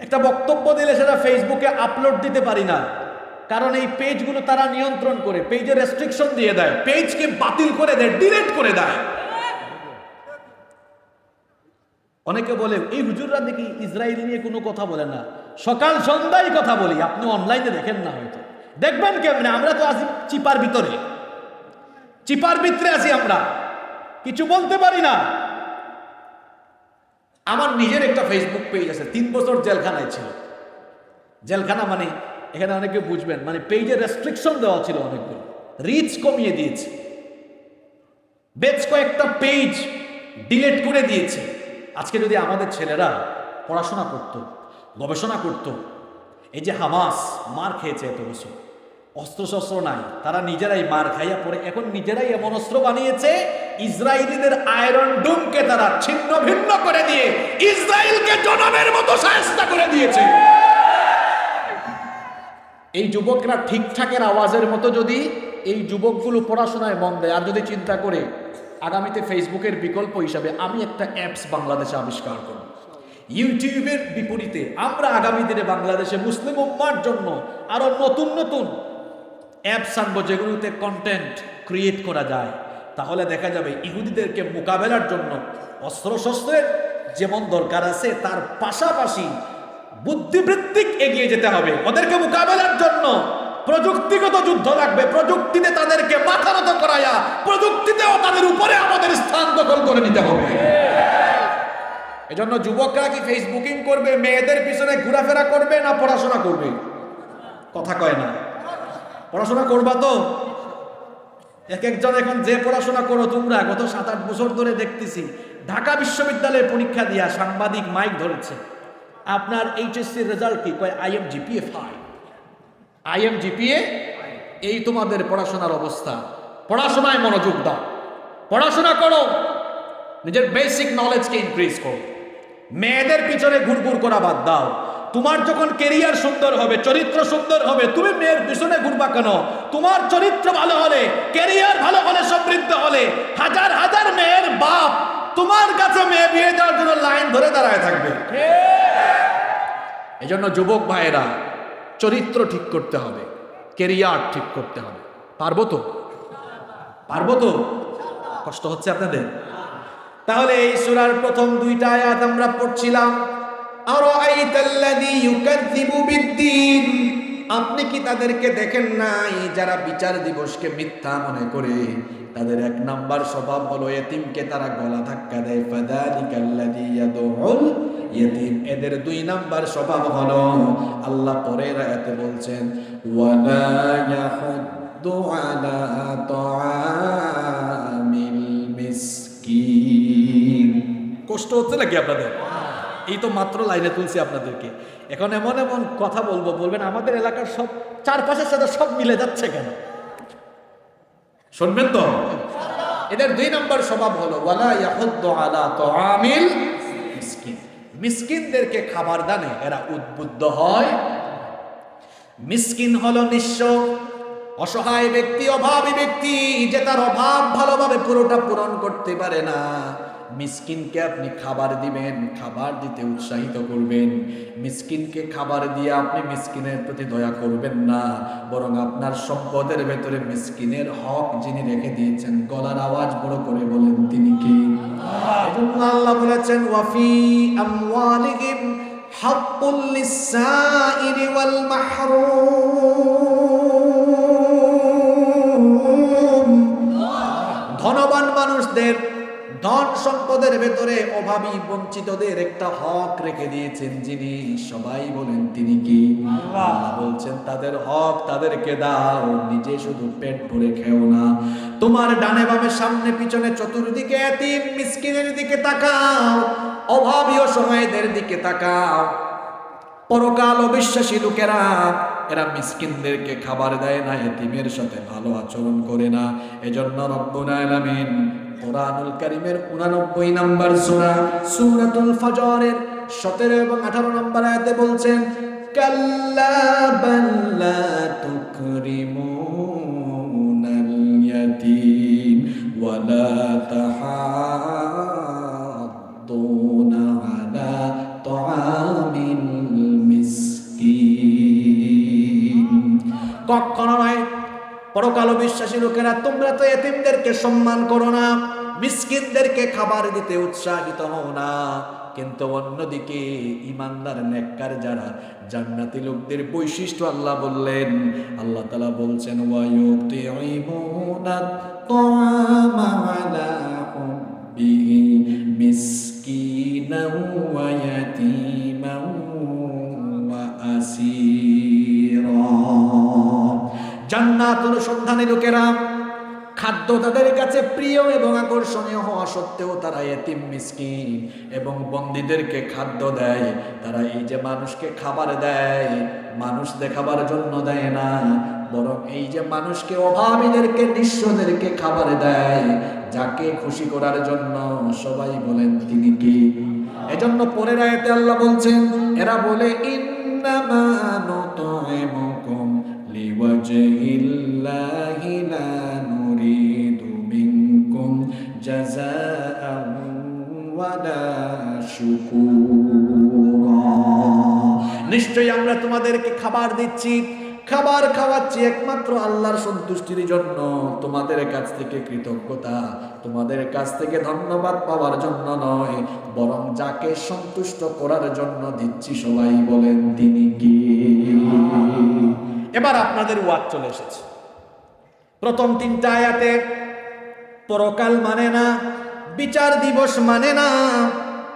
একটা বক্তব্য দিলে সেটা ফেসবুকে আপলোড দিতে পারি না, কারণ এই পেজগুলো তারা নিয়ন্ত্রণ করে, পেজে রেস্ট্রিকশন দিয়ে দেয়, পেজকে বাতিল করে দেয়, ডিলিট করে দেয়। অনেকে বলে এই হুজুররা দেখি ইসরায়েল নিয়ে কোনো কথা বলে না, সকাল সন্ধ্যায় কথা বলি। আপনি অনলাইনে দেখেন না, হয়তো দেখবেন কেমনে। আমরা তো আছি চিপার ভিতরে, চিপার ভিতরে আছি, আমরা কিছু বলতে পারি না। আমার নিজের একটা ফেসবুক পেজ আছে, 3 বছর জেলখানায় ছিল। জেলখানা মানে এখানে অনেকে বুঝবেন, মানে পেজে রেস্ট্রিকশন দেওয়া ছিল, অনেকগুলো রিচ কমিয়ে দিয়েছে, বেশ কয়েকটা পেজ ডিলিট করে দিয়েছে। আজকে যদি আমাদের ছেলেরা পড়াশোনা করত, গবেষণা করত, এই যে হামাস মার খেয়েছে এত বছর, অস্ত্রশস্ত্র নাই, তারা নিজেরাই মার খাইয়া পড়ে এখন নিজেরাই এমন অস্ত্র বানিয়েছে, ইসরায়েলিদের আয়রন ডোমকে তারা ছিন্ন ভিন্ন করে দিয়ে ইসরায়েলকে জনমের মতো শায়েস্তা করে দিয়েছে। এই যুবকরা ঠিকঠাকের আওয়াজের মতো যদি এই যুবকগুলো পড়াশোনায় মন দেয়, আর যদি চিন্তা করে আগামীতে ফেসবুকের বিকল্প হিসাবে আমি একটা অ্যাপস বাংলাদেশে আবিষ্কার করব, ইউটিউবের বিপরীতে আমরা আগামী দিনে বাংলাদেশে মুসলিম উম্মার জন্য আরো নতুন নতুন অ্যাপস আনবো, যেগুলোতে কন্টেন্ট ক্রিয়েট করা যায়, তাহলে দেখা যাবে ইহুদিদেরকে মোকাবেলার জন্য অস্ত্রশস্ত্রের যেমন দরকার আছে, তার পাশাপাশি বুদ্ধিবৃত্তিক এগিয়ে যেতে হবে। ওদেরকে মোকাবেলার জন্য প্রযুক্তিগত যুদ্ধ লাগবে, প্রযুক্তিতে তাদেরকে মাথা নত করায়া প্রযুক্তিতেও তাদের উপরে আমাদের স্থান দখল করে নিতে হবে। এজন্য যুবকরা কি ফেসবুকিং করবে, মেয়েদের পিছনে ঘোরাফেরা করবে, না পড়াশোনা করবে? কথা কয় না। পড়াশোনা করবা তো? এক একজন এখন যে পড়াশোনা করো তোমরা, গত 7-8 বছর ধরে দেখতেছি ঢাকা বিশ্ববিদ্যালয়ে পরীক্ষা দিয়া সাংবাদিক মাইক ধরেছে, আপনার এইচএসসি রেজাল্ট কি? কয় IMGPA 5। IMGPA, এই তোমাদের পড়াশোনার অবস্থা। পড়াশোনায় মনোযোগ দাও, পড়াশোনা করো, নিজের বেসিক নলেজকে ইনক্রিজ করো, মেয়েদের পিছনে ঘুরঘুর করা বাদ দাও। তোমার যখন কেরিয়ার সুন্দর হবে, চরিত্র সুন্দর হবে, তুমি মেয়ের পিছনে ঘুরবা কেন? তোমার চরিত্র ভালো হলে, কেরিয়ার ভালো হলে, সমৃদ্ধ হলে, হাজার হাজার মেয়ের বাপ তোমার কাছে মেয়ে বিয়ে দেওয়ার জন্য লাইন ধরে দাঁড়ায় থাকবে। এই জন্য যুবক ভাইয়েরা চরিত্র ঠিক করতে হবে, কেরিয়ার ঠিক করতে হবে। পারবো তো? পারবো তো? কষ্ট হচ্ছে আপনাদের? তাহলে এই সূরার প্রথম 2টা আয়াত আমরা পড়ছিলাম, আরাআইতাল্লাযী ইউকাযযিবু বিদ্দীন, আপনি কি তাদেরকে দেখেন নাই যারা বিচার দিবসকে মিথ্যা মনে করে? তাদের 1 নাম্বার স্বভাব হলো এতিমকে তারা গলা ধাক্কা দেয়, ফাযালিকাল্লাযী ইয়াদউল ইয়তীম। এদের 2 নাম্বার স্বভাব হলো, আল্লাহ পরের আয়াতে বলছেন, ওয়ালা ইয়াহুদ্দু আলা তাআমিল মিসকিন। কষ্ট হচ্ছে নাকি আপনাদের? এই তো মাত্র লাইনে তুলছি আপনাদেরকে, এখন এমন এমন কথা বলবো, বলবেন আমাদের এলাকার সব চারপাশের সাথে সব মিলে যাচ্ছে কেন? শুনবেন তো? এদের 2 নম্বর স্বভাব হলো ওয়ালা ইয়াহুদ্দু আলা তাআমিল মিসকিন। মিসকিনদেরকে খাবার দানে এরা উদ্বুদ্ধ হয়। মিসকিন হলো নিঃস্ব, অসহায় ব্যক্তি, অভাবী ব্যক্তি, যে তার অভাব ভালোভাবে পুরোটা পূরণ করতে পারে না। মিসকিনকে আপনি খাবার দিবেন, খাবার দিতে উৎসাহিত করবেন। মিসকিনকে খাবার দিয়ে আপনি মিসকিনের প্রতি দয়া করবেন না, বরং আপনার সম্পদের ভেতরে মিসকিনের হক যিনি রেখে দিয়েছেন, গলার আওয়াজ বড় করে বলেন তিনি কে? এজন্য আল্লাহ বলেছেন ওয়াফি আমওয়ালিহিম হাক্কুল লিসাইরি ওয়াল মাহরুম। ধনবান মানুষদের ধন সম্পদের ভেতরে অভাবী বঞ্চিতদের একটা হক রেখে দিয়েছেন যিনি, সবাই বলেন তিনি কি? আল্লাহ বলছেন তাদের হক তাদেরকে দাও, নিজে শুধু পেট ভরে খেও না। তোমার ডানে বামে সামনে পিছনে চতুর্দিকে এতিম মিসকিনের দিকে তাকাও, অভাবী অসহায়দের দিকে তাকাও। পরকাল অবিশ্বাসী লোকেরা এরা মিসকিনদেরকে খাবার দেয় না, এতিমের সাথে ভালো আচরণ করে না। এজন্য রব্বুল আলামিন কোরআনুল কারীমের 89 নম্বর সূরা সূরাতুল ফজরের 17 এবং 18 নম্বর আয়াতে বলছেন কাল্লা বাল্লা তুকরিমুনাল ইয়াতীম ওয়ালা তাহাদ্দুনা আলা তুআমিল মিসকিন। কখনো নয় পরকাল বিশ্বাসী লোকেরা, তোমরা তো এতিমদেরকে সম্মান করো না, মিসকিনদেরকে খাবার দিতে উৎসাহিত হও না, কিন্তু অন্যদিকে ইমানদার নেককার যারা জান্নাতি লোকদের বৈশিষ্ট্য আল্লাহ বললেন। আল্লাহ তাআলা বলছেন ওয়ায়ুতিউমুনাত তাআমা আলা হুব্বিহি মিসকিনাও ওয়া ইয়াতীমান ওয়া আসীরা। জান্নাত অনুসন্ধানী লোকেরা খাদ্য তাদের কাছে প্রিয় এবং আকর্ষণীয় হওয়া সত্ত্বেও তারা এতিম মিসকিন এবং বন্দীদেরকে খাদ্য দেয়। তারা এই যে মানুষকে খাবার দেয়, মানুষ দেখাবার জন্য দেয় না, বরং এই যে মানুষকে অভাবীদেরকে নিঃস্বদেরকে খাবার দেয় যাকে খুশি করার জন্য। সবাই বলেন তিনি কি? এজন্য পরের আয়াতে আল্লাহ বলছেন এরা বলে ইন্নামা নুতইমুকুম লিওয়াজহিল্লাহি লা নুরিদু মিনকুম জাযাআন ওয়ালা শুকুরা। নিশ্চয়ই আমরা তোমাদেরকে খাবার দিচ্ছি, খাবার খাওয়াচ্ছি একমাত্র আল্লাহর সন্তুষ্টির জন্য, তোমাদের কাছ থেকে কৃতজ্ঞতা, তোমাদের কাছ থেকে ধন্যবাদ পাওয়ার জন্য নয়, বরং যাকে সন্তুষ্ট করার জন্য দিচ্ছি। সবাই বলেন তিনি কি? এবার আপনাদের ওয়াজ চলে এসেছে। প্রথম 3টা আয়াতে পরকাল মানে না, বিচার দিবস মানে না,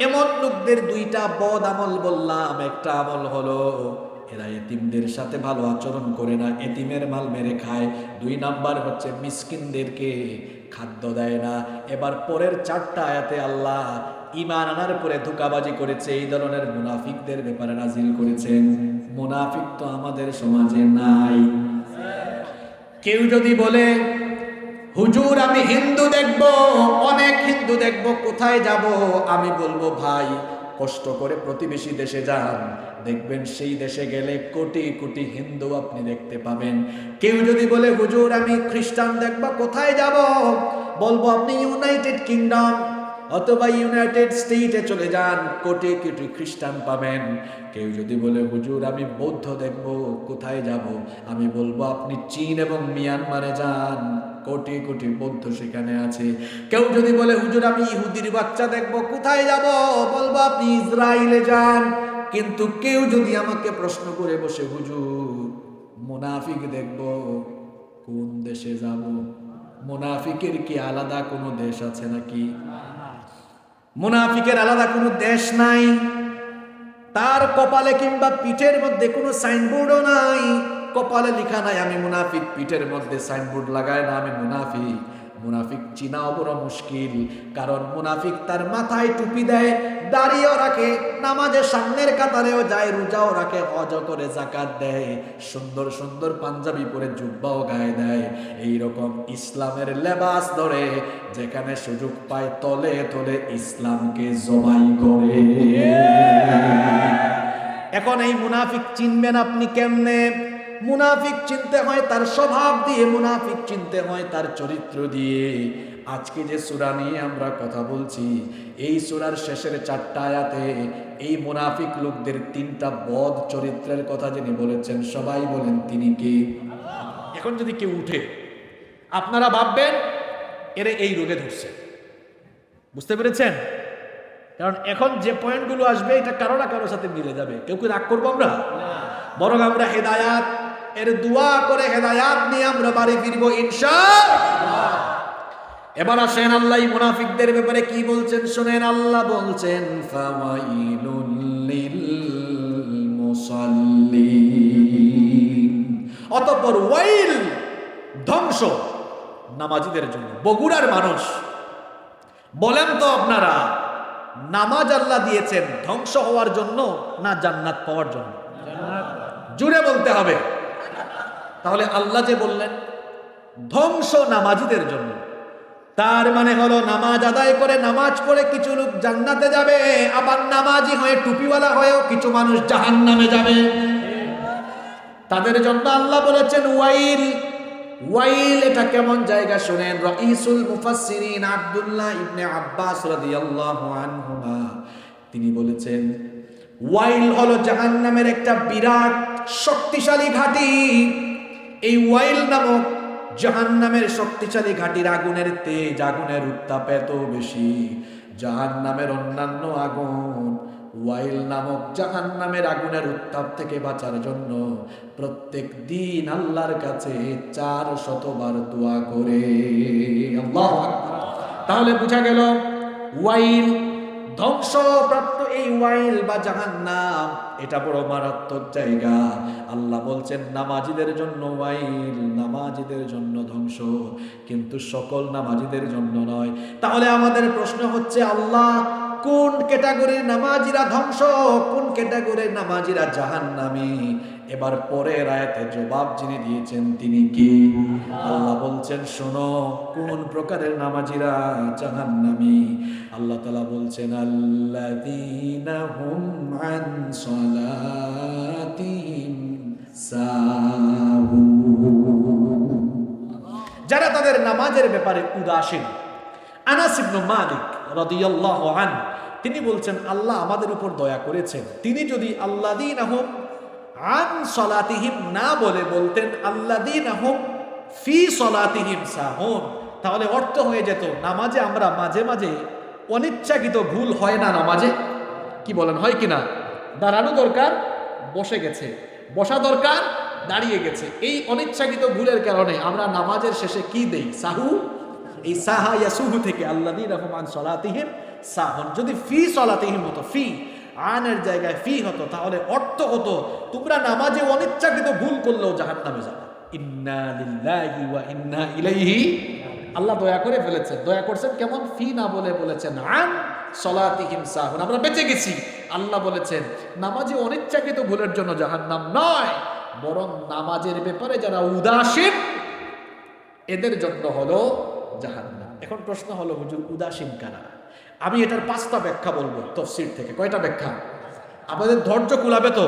এমন লোকদের 2টা বদ আমল বললাম। একটা আমল হলো এরা এতিমদের সাথে ভালো আচরণ করে না, এতিমের মাল মেরে খায়। 2 নাম্বার হচ্ছে মিসকিনদেরকে খাদ্য দেয় না। এবার পরের 4টা আয়াতে আল্লাহ ঈমান আনার পরে ধোঁকাবাজি করেছে এই ধরনের মুনাফিকদের ব্যাপারে নাজিল করেছেন। মুনাফিক তো আমাদের সমাজে নাই। কেউ যদি বলে হুজুর আমি হিন্দু দেখব, অনেক হিন্দু দেখব, কোথায় যাব? আমি বলবো ভাই কষ্ট করে প্রতিবেশী দেশে যান, দেখবেন সেই দেশে গেলে কোটি কোটি হিন্দু আপনি দেখতে পাবেন। কেউ যদি বলে হুজুর আমি খ্রিস্টান দেখব, কোথায় যাব? বলবো আপনি ইউনাইটেড কিংডম অথবা ইউনাইটেড স্টেটে চলে যান, কোটি কোটি খ্রিস্টান পাবেন। কেউ যদি বলে হুজুর আমি বৌদ্ধ দেখব, কোথায় যাব? আমি বলবো আপনি চীন এবং মিয়ানমারে যান, কোটি কোটি বৌদ্ধ সেখানে আছে। কেউ যদি বলে হুজুর আমি ইহুদির বাচ্চা দেখব, কোথায় যাব? বলবো আপনি ইসরায়েলে যান। কিন্তু কেউ যদি আমাকে প্রশ্ন করে বসে হুজুর মুনাফিক দেখব, কোন দেশে যাব? মুনাফিকের কি আলাদা কোনো দেশ আছে নাকি? মুনাফিকের আলাদা কোনো দেশ নাই, তার কপালে কিংবা পিঠের মধ্যে কোনো সাইনবোর্ডও নাই। কপালে লেখা নাই আমি মুনাফিক, পিঠের মধ্যে সাইনবোর্ড লাগায় না আমি মুনাফিক। মুনাফিক চিনাও বড় মুশকিল, কারণ মুনাফিক তার মাথায় টুপি দেয়, দাড়িও রাখে, নামাজের সামনের কাতারেও যায়, রোজাও রাখে, হজ করে, যাকাত দেয়, সুন্দর সুন্দর পাঞ্জাবি পরে জুব্বাও গায়ে দেয়, এইরকম ইসলামের লেবাস ধরে যেখানে সুযোগ পায় তলে তলে ইসলামকে জবাই করে। এখন এই মুনাফিক চিনবেন আপনি কেমনে? মুনাফিক চিনতে হয় তার স্বভাব দিয়ে, মুনাফিক চিনতে হয় তার চরিত্র দিয়ে। আজকে যে সূরা নিয়ে আমরা কথা বলছি, এই সূরার শেষের 4টা আয়াতে এই মুনাফিক লোকদের 3টা বদ চরিত্রের কথা যিনি বলেছেন, সবাই বলেন তিনি কে? এখন যদি কেউ উঠে, আপনারা ভাববেন এরা এই রোগে ধরছে। বুঝতে পেরেছেন? কারণ এখন যে পয়েন্টগুলো আসবে এটা কারো না কারোর সাথে মিলে যাবে। কেউ কি রাগ করবো আমরা? বরং আমরা হেদায়াত এর দোয়া করে হেদায়াত নিয়ে আমরা বাড়ি ফিরবো ইনশাআল্লাহ। এবার আসেন আল্লাহ মুনাফিকদের ব্যাপারে কি বলছেন শুনেন। আল্লাহ বলছেন ফাওয়াইলুল লিল মুসাল্লিন, অতঃপর ওয়াইল ধ্বংস নামাজীদের জন্য। বগুড়ার মানুষ বলেন তো আপনারা, নামাজ আল্লাহ দিয়েছেন ধ্বংস হওয়ার জন্য না জান্নাত পাওয়ার জন্য? জুড়ে বলতে হবে। তাহলে আল্লাহ যে বললেন ধ্বংস নামাজীদের জন্য, তার মানে হলো নামাজ আদায় করে নামাজ পড়ে কিছু লোক জান্নাতে যাবে, আবার নামাজি হয়ে টুপিওয়ালা হয়েও কিছু মানুষ জাহান্নামে যাবে। তাদের জন্য আল্লাহ বলেছেন ওয়াইল। ওয়াইল এটা কেমন জায়গা শুনেন। রাইসুল মুফাসসিরিন আব্দুল্লাহ ইবনে আব্বাস রাদিয়াল্লাহু আনহুমা তিনি বলেছেন ওয়াইল হলো জাহান্নামের একটা বিরাট শক্তিশালী ঘাঁটি। এই ওয়াইল নামক জাহান্নামের শক্তিশালী ঘাঁটির আগুনের তেজ, আগুনের উত্তাপ এত বেশি, জাহান্নামের অন্যান্য আগুন ওয়াইল নামক জাহান্নামের আগুনের উত্তাপ থেকে বাঁচার জন্য প্রত্যেক দিন আল্লাহর কাছে 400 বার দোয়া করে। আল্লাহু আকবার। তাহলে বোঝা গেল ওয়াইল ধ্বংসপ্রাপ্ত এই ওয়াইল বা জাহান্নাম এটা বড় মারাত্মক জায়গা। আল্লাহ বলছেন নামাজীদের জন্য ওয়াইল, নামাজীদের জন্য ধ্বংস, কিন্তু সকল নামাজীদের জন্য নয়। তাহলে আমাদের প্রশ্ন হচ্ছে আল্লাহ কোন ক্যাটাগরির নামাজীরা ধ্বংস, কোন ক্যাটাগরির নামাজীরা জাহান্নামী? এবার পরের আয়াতে জবাব যিনি দিয়েছেন তিনি কি? আল্লাহ বলছেন শোনো কোন প্রকারের নামাজীরা জাহান্নামী। আল্লাহ তাআলা বলছেন আল্লাযীনা হুম আন সালাতিহিম সাহুন, যারা তাদের নামাজের ব্যাপারে উদাসীন। আনাস ইবনে মালিক রাদিয়াল্লাহু আনহু তিনি বলছেন আল্লাহ আমাদের উপর দয়া করেছেন, তিনি যদি আল্লাযীনা হুম আন সালাতিহিম না বলে বলতেন আল্লাযীনা হুম ফি সালাতিহিম সাহুন, তাহলে অর্থ হয়ে যেত নামাজে আমরা মাঝে মাঝে অনিচ্ছাকৃত ভুল হয় না নামাজে? কি বলেন, হয় কিনা? দাঁড়ানো দরকার বসে গেছে, বসা দরকার দাঁড়িয়ে গেছে। এই অনিচ্ছাকৃত ভুলের কারণে আমরা নামাজের শেষে কি দেই? সাহু। এই সাহা ইয়াসুহু থেকে আল্লাযীনা হুম আন সালাতিহিম সাহুন, যদি ফি সালাতিহিম হতো, ফি আনের জায়গায় ফি হতো, তাহলে অর্থ হতো তোমরা নামাজে অনিচ্ছাকৃত ভুল করলেও জাহান্নামে যাবে। ইন্না লিল্লাহি ওয়া ইন্না ইলাইহি। আল্লাহ দয়া করে ফেলেছেন। দয়া করছেন কেমন? ফি না বলে বলেছেন আন সালাতিহিম সাহুন, আমরা বেঁচে গেছি। আল্লাহ বলেছেন নামাজে অনিচ্ছাকৃত ভুলের জন্য জাহান্নাম নয়, বরং নামাজের ব্যাপারে যারা উদাসীন এদের জন্য হলো জাহান্নাম। এখন প্রশ্ন হলো হুজুর উদাসীন কারা? আমি এটার 5টা ব্যাখ্যা বলবো তাফসীর থেকে। কয়টা ব্যাখ্যা? আপনাদের ধৈর্য কুলাবে তো?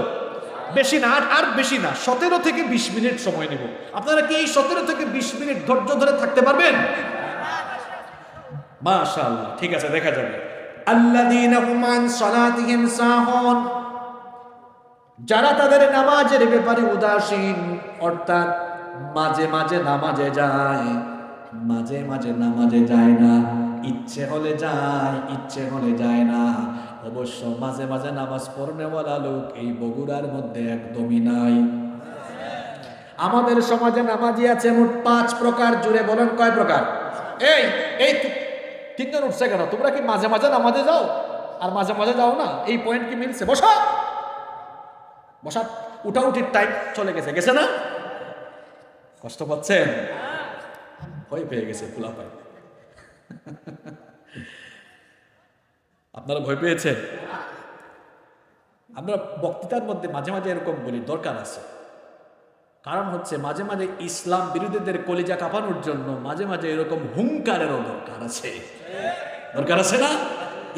বেশি না, আর বেশি না, 17 থেকে 20 মিনিট সময় নিব। আপনারা কি এই 17 থেকে 20 মিনিট ধৈর্য ধরে থাকতে পারবেন? মাশাআল্লাহ, ঠিক আছে, দেখা যাবে। আল্লাযীনা হুম আন সালাতিহিম সাহুন, যারা তাদের নামাজের ব্যাপারে উদাসীন, অর্থাৎ মাঝে মাঝে নামাজে যায়, মাঝে মাঝে নামাজে যায় না, ইচ্ছে হলে যায়, ইচ্ছে হলে যায় না। অবশ্য মাঝে মাঝে নামাজ পড়নেওয়ালা লোক এই বগুড়ার মধ্যে একদমই নাই। আমাদের সমাজে নামাজি আছে মোট 5 প্রকার। জুড়ে বলেন কয় প্রকার? এই এই 3 জন উঠছে কেন? তোমরা কি মাঝে মাঝে নামাজে যাও আর মাঝে মাঝে যাও না? এই পয়েন্ট কি মিলছে? বসা বসা, উঠাউঠির টাইম চলে গেছে, গেছে না? কষ্ট পাচ্ছেন? ভয় পেয়ে গেছে পোলা পাই। আপনারা ভয় পেয়েছেন? আমরা বক্তৃতার মধ্যে মাঝে মাঝে এরকম বলি, দরকার আছে। কারণ হচ্ছে মাঝে মাঝে ইসলাম বিরোধীদের কলিজা কাঁপানোর জন্য মাঝে মাঝে এরকম হুঙ্কারেরও দরকার আছে। দরকার আছে না?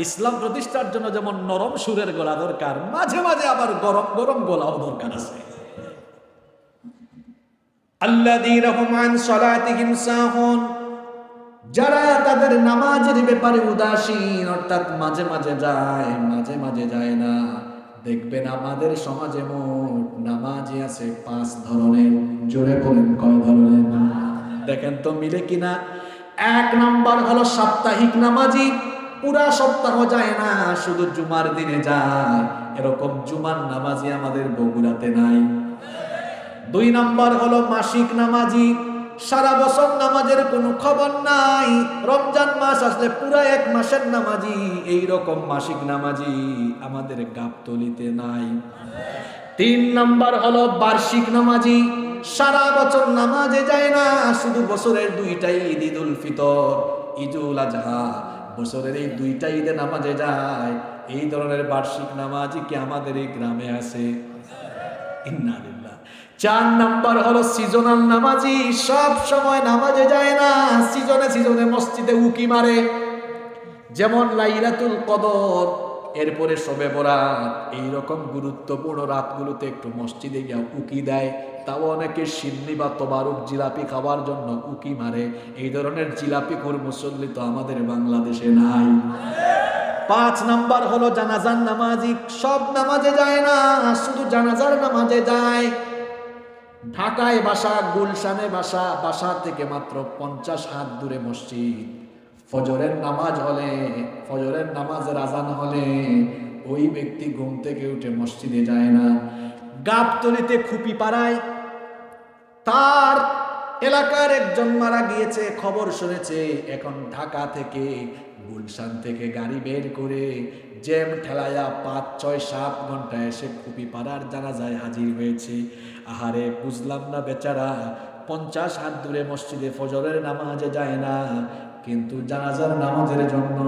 ইসলাম প্রতিষ্ঠার জন্য যেমন নরম সুরের গলা দরকার, মাঝে মাঝে আবার গরম গরম গলাও দরকার আছে। আল্লাযীনা হুম আন সালাতিহিম সাহুন, যারা তাদের নামাজের ব্যাপারে উদাসীন, অর্থাৎ মাঝে মাঝে যায় মাঝে মাঝে যায় না। দেখবেন আমাদের সমাজে মোট নামাজি আছে 5 ধরনের। জোরে বলেন কয় ধরনের? দেখেন তো মিলে কিনা। 1 নাম্বার হলো সাপ্তাহিক নামাজি, পুরা সপ্তাহ যায় না, শুধু জুমার দিনে যায়। এরকম জুমার নামাজি আমাদের বগুড়াতে নাই। 2 নাম্বার হলো মাসিক নামাজি, সারা বছর নামাজের কোনো খবর নাই, রমজান মাস আসলে পুরা 1 মাসের নামাজি। এই রকম মাসিক নামাজি আমাদের গাবতলিতে নাই। 3 নাম্বার হলো বার্ষিক নামাজি, সারা বছর নামাজে যায় না, শুধু বছরের 2টা ঈদ, ঈদুল ফিতর, ঈদুল আজহা, বছরের এই 2টা ঈদে নামাজে যায়। এই ধরনের বার্ষিক নামাজি কি আমাদের এই গ্রামে আছে? ইন্নালিল্লাহ। 4 নাম্বার হলো সিজনাল নামাজি, সব সময় নামাজে যায় না, সিজনে সিজনে মসজিদে উকি মারে। যেমন লাইলাতুল কদর, এরপরে শবে বরাত, এইরকম গুরুত্বপূর্ণ রাতগুলোতে একটু মসজিদে গিয়ে উকি দেয়। তাও অনেকে সিন্নি বা তবারুক জিলাপি খাওয়ার জন্য উকি মারে। এই ধরনের জিলাপি খোর মুসল্লি তো আমাদের বাংলাদেশে নাই। 5 নাম্বার হলো জানাজার নামাজি, সব নামাজে যায় না, শুধু জানাজার নামাজে যায়। ঢাকায় বাসা, গুলশানে বাসা, বাসা থেকে মাত্র 50 হাত দূরে মসজিদ। ফজরের নামাজ হলে, ফজরের নামাজের আজান হলে ওই ব্যক্তি ঘুম থেকে উঠে মসজিদে যায় না। গাবতলিতে খুপি পাড়ায় তার এলাকার একজন মারা গিয়েছে, খবর শুনেছে। এখন ঢাকা থেকে, গুলশান থেকে গাড়ি বের করে জ্যাম ঠেলায়া 5, 6, 7 ঘন্টা এসে খুপি পাড়ার জানাজায় হাজির হয়েছে। আহারে, বুঝলাম না, বেচারা 50 হাত দূরে মসজিদে ফজরের নামাজে যায় না, কিন্তু জানাজার নামাজের জন্য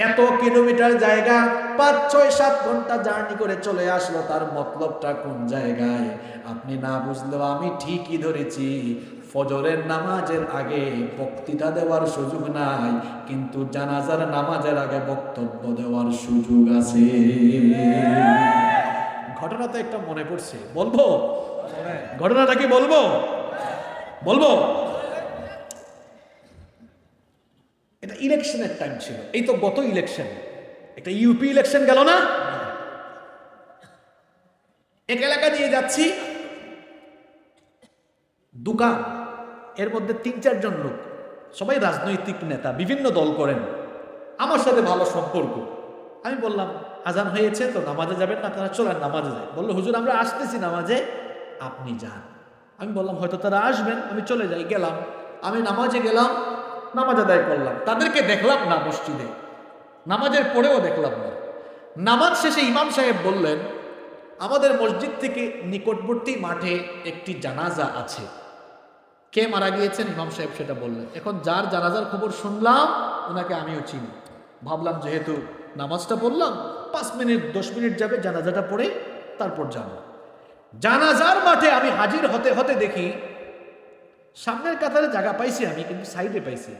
এত কিলোমিটার জায়গা 5, 6, 7 ঘন্টা জার্নি করে চলে আসলো। তার মতলবটা কোন জায়গায় আপনি না বুঝলেও আমি ঠিকই ধরেছি। ফজরের নামাজের আগে বক্তৃতা দেওয়ার সুযোগ নাই, কিন্তু জানাজার নামাজের আগে বক্তব্য দেওয়ার সুযোগ আছে। ঘটনা তো একটা মনে পড়ছে, বলবো? ঘটনাটা কি বলবো? বলবো? এটা ইলেকশনের টাইম ছিল, এই তো গত ইলেকশন, একটা ইউপি ইলেকশন গেল না? এক এলাকা দিয়ে যাচ্ছি, দোকান, এর মধ্যে 3-4 জন লোক, সবাই রাজনৈতিক নেতা, বিভিন্ন দল করেন, আমার সাথে ভালো সম্পর্ক। আমি বললাম, আজান হয়েছে তো নামাজে যাবেন না? তারা চলেন নামাজে যায়। বললো, হুজুর আমরা আসতেছি নামাজে, আপনি যান। আমি বললাম, হয়তো তারা আসবেন, আমি চলে যাই। গেলাম, আমি নামাজে গেলাম, নামাজ আদায় করলাম। তাদেরকে দেখলাম না মসজিদে, নামাজের পরেও দেখলাম না। নামাজ শেষে ইমাম সাহেব বললেন, আমাদের মসজিদ থেকে নিকটবর্তী মাঠে একটি জানাজা আছে। কে মারা গিয়েছেন? ইমাম সাহেব সেটা বললেন। এখন যার জানাজার খবর শুনলাম, ওনাকে আমিও চিনি। ভাবলাম যেহেতু নামাজটা পড়লাম, 5 মিনিট 10 মিনিট যাবে, জানাজাটা পড়ে তারপর যাব। জানাজার মাঠে আমি হাজির হতে হতে দেখি সামনের কাতারে জায়গা পাইছি আমি, কিন্তু সাইডে পাইছি।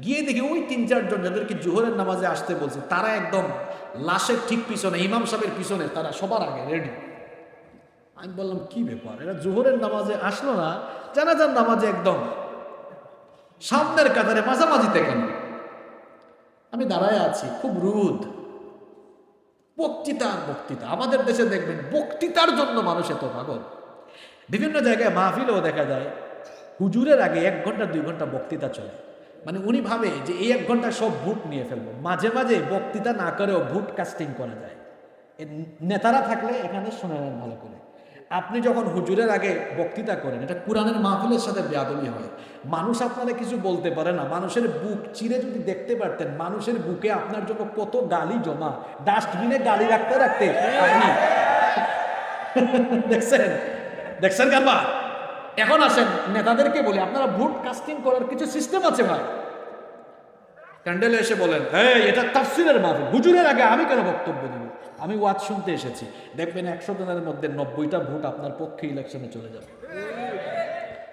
গিয়ে দেখি ওই 3-4 জন যাদেরকে জোহরের নামাজে আসতে বলছে, তারা একদম লাশের ঠিক পিছনে, ইমাম সাহেবের পিছনে, তারা সবার আগে রেডি। আমি বললাম, কি ব্যাপার, এরা জোহরের নামাজে আসলো না, জানাজার নামাজে একদম সামনের কাতারে মাঝামাঝিতে কেন? আমি দাঁড়ায় আছি, খুব রুদ। বক্তৃতা আর বক্তৃতা, আমাদের দেশে দেখবেন বক্তৃতার জন্য মানুষ এত পাগল। বিভিন্ন জায়গায় মাহফিলেও দেখা যায় হুজুরের আগে 1 ঘন্টা 2 ঘন্টা বক্তৃতা চলে। মানে উনি ভাবে যে এই 1 ঘন্টা সব ভোট নিয়ে ফেলবো। মাঝে মাঝে বক্তৃতা না করেও ভোট কাস্টিং করা যায়। নেতারা থাকলে এখানে শুনে নেন ভালো করে। আপনি যখন হুজুরের আগে বক্তৃতা করেন, এটা কোরআনের মাহফিলের সাথে বেয়াদবি হয়। মানুষ আপনারা কিছু বলতে পারে না। মানুষের বুক চিরে যদি দেখতে পারতেন, মানুষের বুকে আপনার জন্য কত গালি জমা, ডাস্টবিনে গালি রাখতে রাখতে আপনি দেখছেন কারবার। এখন আসেন, নেতাদেরকে বলি, আপনারা ভোট কাস্টিং করার কিছু সিস্টেম আছে ভাই। ক্যান্ডেলে এসে বলেন, এটা তাফসীরের মাহফিল, হুজুরের আগে আমি কেন বক্তব্য দেব? আমি ওয়াজ শুনতে এসেছি। দেখবেন 100 জনের মধ্যে 90টা ভোট আপনার পক্ষে ইলেকশনে চলে যাবে।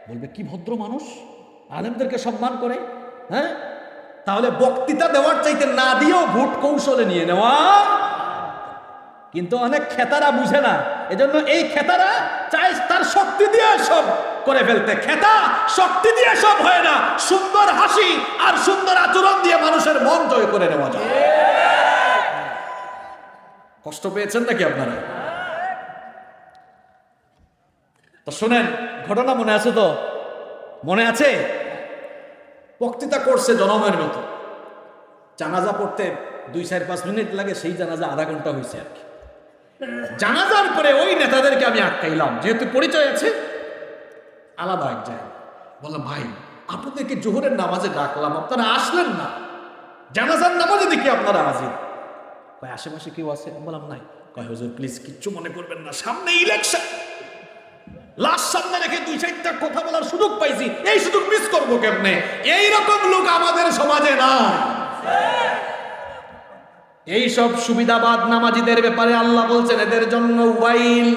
বলবে, কি ভদ্র মানুষ, আলেমদেরকে সম্মান করে। হ্যাঁ, তাহলে বক্তৃতা দেওয়ার চাইতে না দিয়েও ভোট কৌশলে নিয়ে নেওয়া। কিন্তু অনেক খেতারা বুঝে না, এজন্য এই খেতারা চায় তার শক্তি দিয়ে সব করে ফেলতে। খেতা শক্তি দিয়ে সব হয় না, সুন্দর হাসি আর সুন্দর আচরণ দিয়ে মানুষের মন জয় করে নেওয়া যায়। কষ্ট পেয়েছেন নাকি আপনারা? তো শুনেন, ঘটনা মনে আছে তো? মনে আছে? বক্তৃতা করছে জনমের মতো, জানাজা পড়তে 2-4-5 মিনিট লাগে, সেই জানাজা আধা ঘন্টা হয়েছে আর কি। জানাজার পরে ওই নেতাদেরকে আমি আটকাইলাম, যেহেতু পরিচয় আছে, আলাদা এক জায়গায় বললাম, ভাই আপনাদেরকে জোহরের নামাজে ডাকলাম, আপনারা আসলেন না, জানাজার নামাজে দেখি আপনারা হাজির। কয় আশেপাশে কেউ আছে? বললাম নাই। কয় হুজুর প্লিজ কিচ্ছু মনে করবেন না, সামনে ইলেকশন, লাস্ট সামনে রেখে 2-4টা কথা বলার সুযোগ পাইছি, এই সুযোগ মিস করবো কেমনে? এইরকম লোক আমাদের সমাজে নাই। এই সব সুবিধাবাদ নামাজিদের ব্যাপারে আল্লাহ বলছেন এদের জন্য ওয়াইল,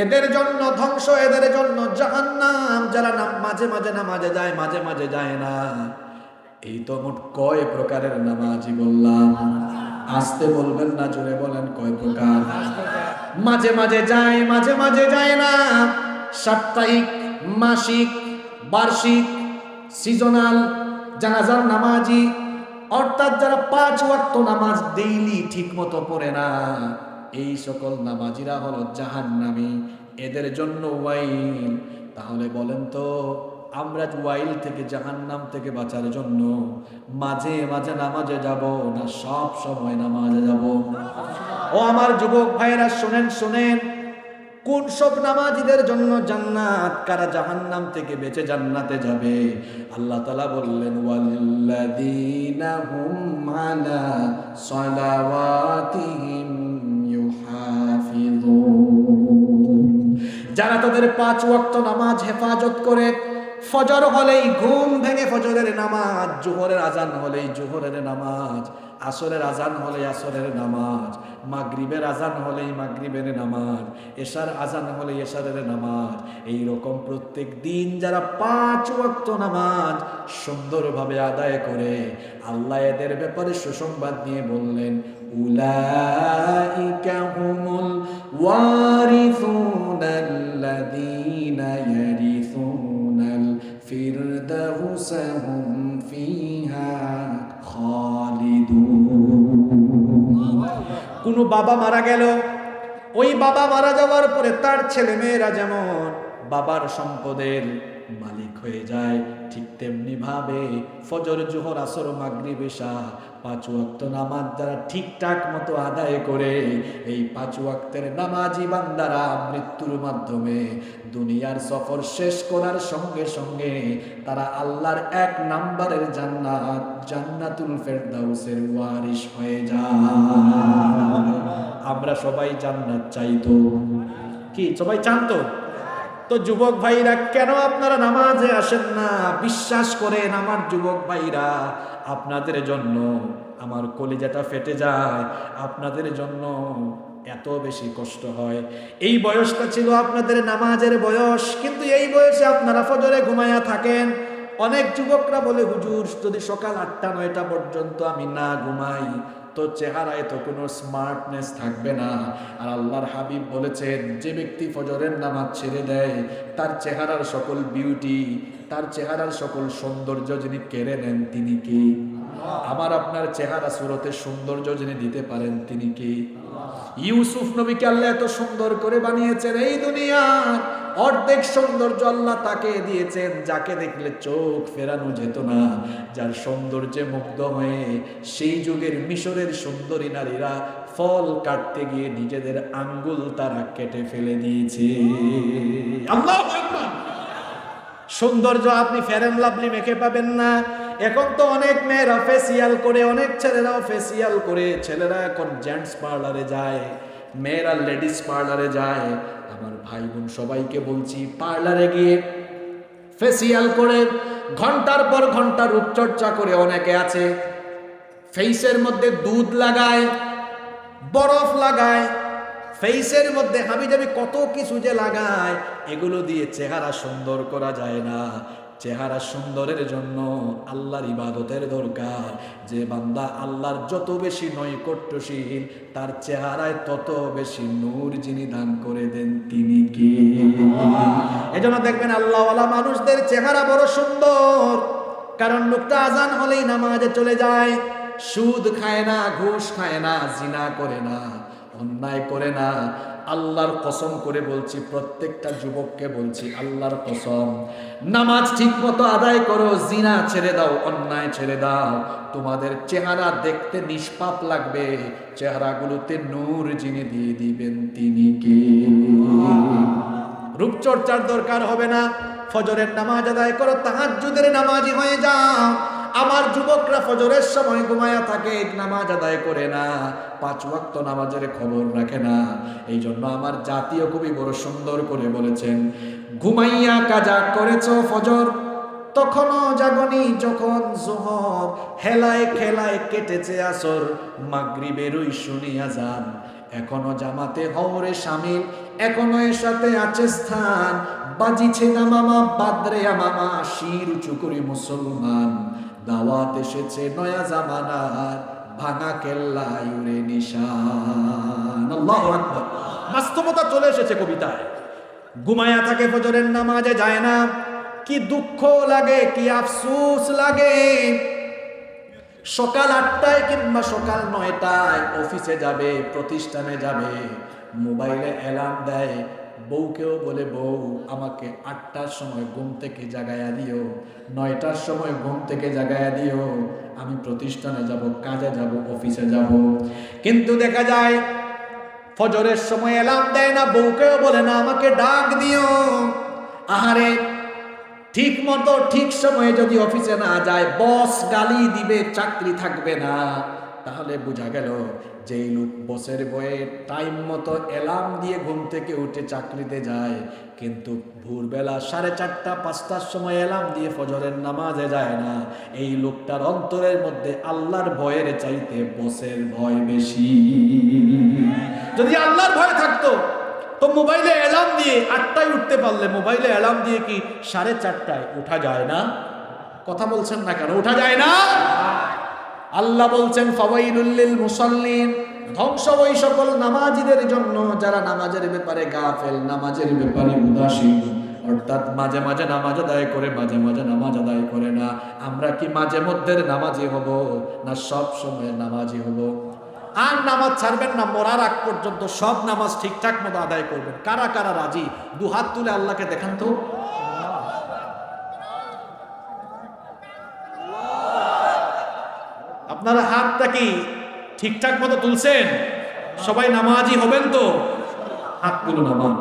এদের জন্য ধ্বংস, এদের জন্য জাহান্নাম। যারা মাঝে মাঝে নামাজে যায়, মাঝে মাঝে যায় না। এই তো মোট কয় প্রকারের নামাজি বললাম? আসতে বলবেন না, জোরে বলেন, কয় প্রকার? মাঝে মাঝে যায়, মাঝে মাঝে যায় না। সাপ্তাহিক, মাসিক, বার্ষিক, সিজনাল জানাজার নামাজি, অর্থাৎ যারা 5 ওয়াক্ত নামাজ ডেইলি ঠিক মতো পড়ে না, এই সকল নামাজিরা হলো জাহান্নামী। এদের জন্য ওয়াইল। তাহলে বলেন তো, আমরা ওয়াইল থেকে, জাহান্নাম থেকে বাঁচার জন্য মাঝে মাঝে নামাজে যাব না সব সময় নামাজে যাব? ও আমার যুবক ভাইরা, শোনেন শোনেন, কোন সব নামাজিদের জন্য জান্নাত, কারা জাহান্নাম থেকে বেঁচে জান্নাতে যাবে? আল্লাহ তাআলা বললেন, ওয়াল্লাযীনা হুম আলা সালাওয়াতিহিম ইউহাফিযুন, যারা তাদের 5 ওয়াক্ত নামাজ হেফাজত করে। ফজর হলেই ঘুম ভেঙে ফজরের নামাজ, জোহরের আজান হলেই জোহরের নামাজ, আসরের আজান হলে আসরের নামাজ, মাগরিবের আজান হলেই মাগরিবের নামাজ, এশার আজান হলে এশারের নামাজ। এই রকম প্রত্যেক দিন যারা 5 ওয়াক্ত নামাজ সুন্দরভাবে আদায় করে, আল্লাহ এদের ব্যাপারে সুসংবাদ নিয়ে বললেন, উলাইকা হুমুল ওয়ারিসুনাল্লাযীনা ইয়ারিসুনাল ফিরদাউসা হুম ফিহা খালিদুন। কোন বাবা মারা গেল, ওই বাবা মারা যাওয়ার পরে তার ছেলে মেয়েরা যেমন বাবার সম্পদের মালিক হয়ে যায়, ঠিক তেমনি ভাবে ফজর, জোহর, আসর, মাগরিব, এশা 5 ওয়াক্ত নামাজ যারা ঠিকঠাক মতো আদায় করে, এই 5 ওয়াক্তের নামাজি বান্দারা মৃত্যুর মাধ্যমে দুনিয়ার সফর শেষ করার সঙ্গে সঙ্গে তারা আল্লাহর 1 নাম্বারের জান্নাত, জান্নাতুল ফেরদাউসের ওয়ারিশ হয়ে যায়। আমরা সবাই জান্নাত চাই তো? কি সবাই চান তো? তো যুবক ভাইরা, কেন আপনারা নামাজে আসেন না? বিশ্বাস করেন আমার যুবক ভাইরা, আপনাদের জন্য আমার কলিজাটা ফেটে যায়, আপনাদের জন্য এত বেশি কষ্ট হয়। এই বয়সটা ছিল আপনাদের নামাজের বয়স, কিন্তু এই বয়সে আপনারা ফজরে ঘুমায়া থাকেন। অনেক যুবকরা বলে, হুজুর যদি সকাল 8টা-9টা পর্যন্ত আমি না ঘুমাই তো চেহারায় তো কোনো স্মার্টনেস থাকবে না। আর আল্লাহর হাবিব বলেছেন, যে ব্যক্তি ফজরের নামাজ ছেড়ে দেয়, তার চেহারার সকল বিউটি, তার চেহারার সকল সৌন্দর্য যিনি কেড়ে নেন, তিনি কি? আমার আপনার চেহারা সুরতের সৌন্দর্য যিনি দিতে পারেন, তিনি কি? ইউসুফ নবীকে আল্লাহ এত সুন্দর করে বানিয়েছেন, এই দুনিয়ার অর্ধেক সৌন্দর্য আল্লাহ তাকে দিয়েছেন, যাকে দেখলে চোখ ফেরানো যেত না, যার সৌন্দর্যে মুগ্ধ হয়ে সেই যুগের মিশরের সুন্দরী নারীরা ফল কাটতে গিয়ে নিজেদের আঙ্গুল তারা কেটে ফেলে দিয়েছে। আল্লাহু আকবার। সৌন্দর্য আপনি ফেয়ার এন্ড লাভলি মেখে পাবেন না। এখন তো অনেক মেয়েরা ফেসিয়াল করে, অনেক ছেলেরাও ফেসিয়াল করে। ছেলেরা এখন জেন্টস পার্লারে যায়, মেয়েরা লেডিস পার্লারে যায়। আমার ভাই বোন সবাইকে বলছি, পার্লারে গিয়ে ফেসিয়াল করে ঘন্টার পর ঘন্টা রূপচর্চা করে অনেকে আছে। ফেসের মধ্যে দুধ লাগায়, বরফ লাগায়, ফেসের মধ্যে হাবিজাবি কত কিছু যে লাগায়। এগুলো দিয়ে চেহারা সুন্দর করা যায় না। চেহারা সুন্দরের জন্য আল্লাহর ইবাদতের দরকার। যে বান্দা আল্লাহর যত বেশি নৈকট্যশীল, তার চেহারায় তত বেশি নূর যিনি দান করে দেন, তিনি কি? এজন্য দেখবেন আল্লাহওয়ালা মানুষদের চেহারা বড় সুন্দর, কারণ লোকটা আজান হলেই নামাজে চলে যায়, সুদ খায় না, ঘুষ খায় না, জিনা করে না, অন্যায় করে না। আল্লাহর কসম করে বলছি, প্রত্যেকটা যুবককে বলছি, আল্লাহর কসম, নামাজ ঠিক মতো আদায় করো, জিনা ছেড়ে দাও, অন্যায় ছেড়ে দাও। তোমাদের চেহারা দেখতে নিষ্পাপ লাগবে, চেহারাগুলোতে নূর যিনি দিয়ে দিবেন তিনি কে? রূপচর্চার দরকার হবে না। ফজরের নামাজ আদায় করো, তাহাজ্জুদের নামাজি হয়ে যাও। আমার যুবকরা ফজরের সময় ঘুমায়া থাকে, নামাজ আদায় করে না, 5 ওয়াক্ত নামাজের খবর রাখে না। এই জন্য আমার জাতীয় কবি বড় সুন্দর করে বলেছেন, ঘুমাইয়া কাজা করেছো ফজর, তখনও জাগনি যখন জোহর, হেলায় খেলায় কেটেছে আসর, মাগরিবেরই শুনিয়া যান, এখনো জামাতে হওরে শামিল, এখনো এর সাথে আছে স্থান, বাজিছে না মামা বাদরে মামা, শির উঁচু করে মুসলমান, দাওয়াত এসেছে নয়া জামানার, ভাঙা কেল্লা ইউরে নিশান। আল্লাহু আকবার। বাস্তবতা চলে এসেছে কবিতায়। ঘুমায়া থাকে, ফজরের নামাজে যায় না, কি দুঃখ লাগে, কি আফসোস লাগে। সকাল 8টায় কিংবা সকাল 9টায় অফিসে যাবে, প্রতিষ্ঠানে যাবে, মোবাইলে অ্যালার্ম দেয়, বউকেও বলে, বউ আমাকে 8টার সময় ঘুম থেকে জাগায়া দিও, 9টার সময় ঘুম থেকে জাগায়া দিও, আমি প্রতিষ্ঠানে যাব, কাজে যাব, অফিসে যাব। কিন্তু দেখা যায় ফজরের সময় অ্যালার্ম দেয় না, বউকেও বলে না আমাকে ডাক দিও। আহারে, ঠিক মতো ঠিক সময়ে যদি অফিসে না যায়, বস গালি দিবে, চাকরি থাকবে না। তাহলে বোঝা গেল যেই লোক বসের বয়ে টাইম মতো অ্যালার্ম দিয়ে ঘুম থেকে উঠে চাকরিতে যায়, কিন্তু ভোরবেলা 4:30 5টার সময় অ্যালার্ম দিয়ে ফজরের নামাজে যায় না, এই লোকটার অন্তরের মধ্যে আল্লাহর ভয়ের চাইতে বসের ভয় বেশি। যদি আল্লাহর ভয় থাকতো তো মোবাইলে অ্যালার্ম দিয়ে 8টায় উঠতে পারলে, মোবাইলে অ্যালার্ম দিয়ে কি 4:30টায় উঠা যায় না? কথা বলছেন না কেন? উঠা যায় না? আল্লাহ বলছেন, ফাওয়াইলুল লিল মুসাল্লিন, ধ্বংস ওই সকল নামাজীদের জন্য যারা নামাজের ব্যাপারে গাফেল, নামাজের ব্যাপারে উদাসীন, অর্থাৎ মাঝে মাঝে নামাজ আদায় করে, মাঝে মাঝে নামাজ আদায় করে না। আমরা কি মাঝে মধ্যে নামাজি হব, না সব সময় নামাজি হব? আর নামাজ ছাড়বেন না, মরার আগ পর্যন্ত সব নামাজ ঠিকঠাক মতো আদায় করবেন। কারা কারা রাজি? 2 হাত তুলে আল্লাহকে দেখান তো। আপনারা হাতটা কি ঠিকঠাক মতো তুলছেন? সবাই নামাজি হবেন তো? হাতগুলো নামান,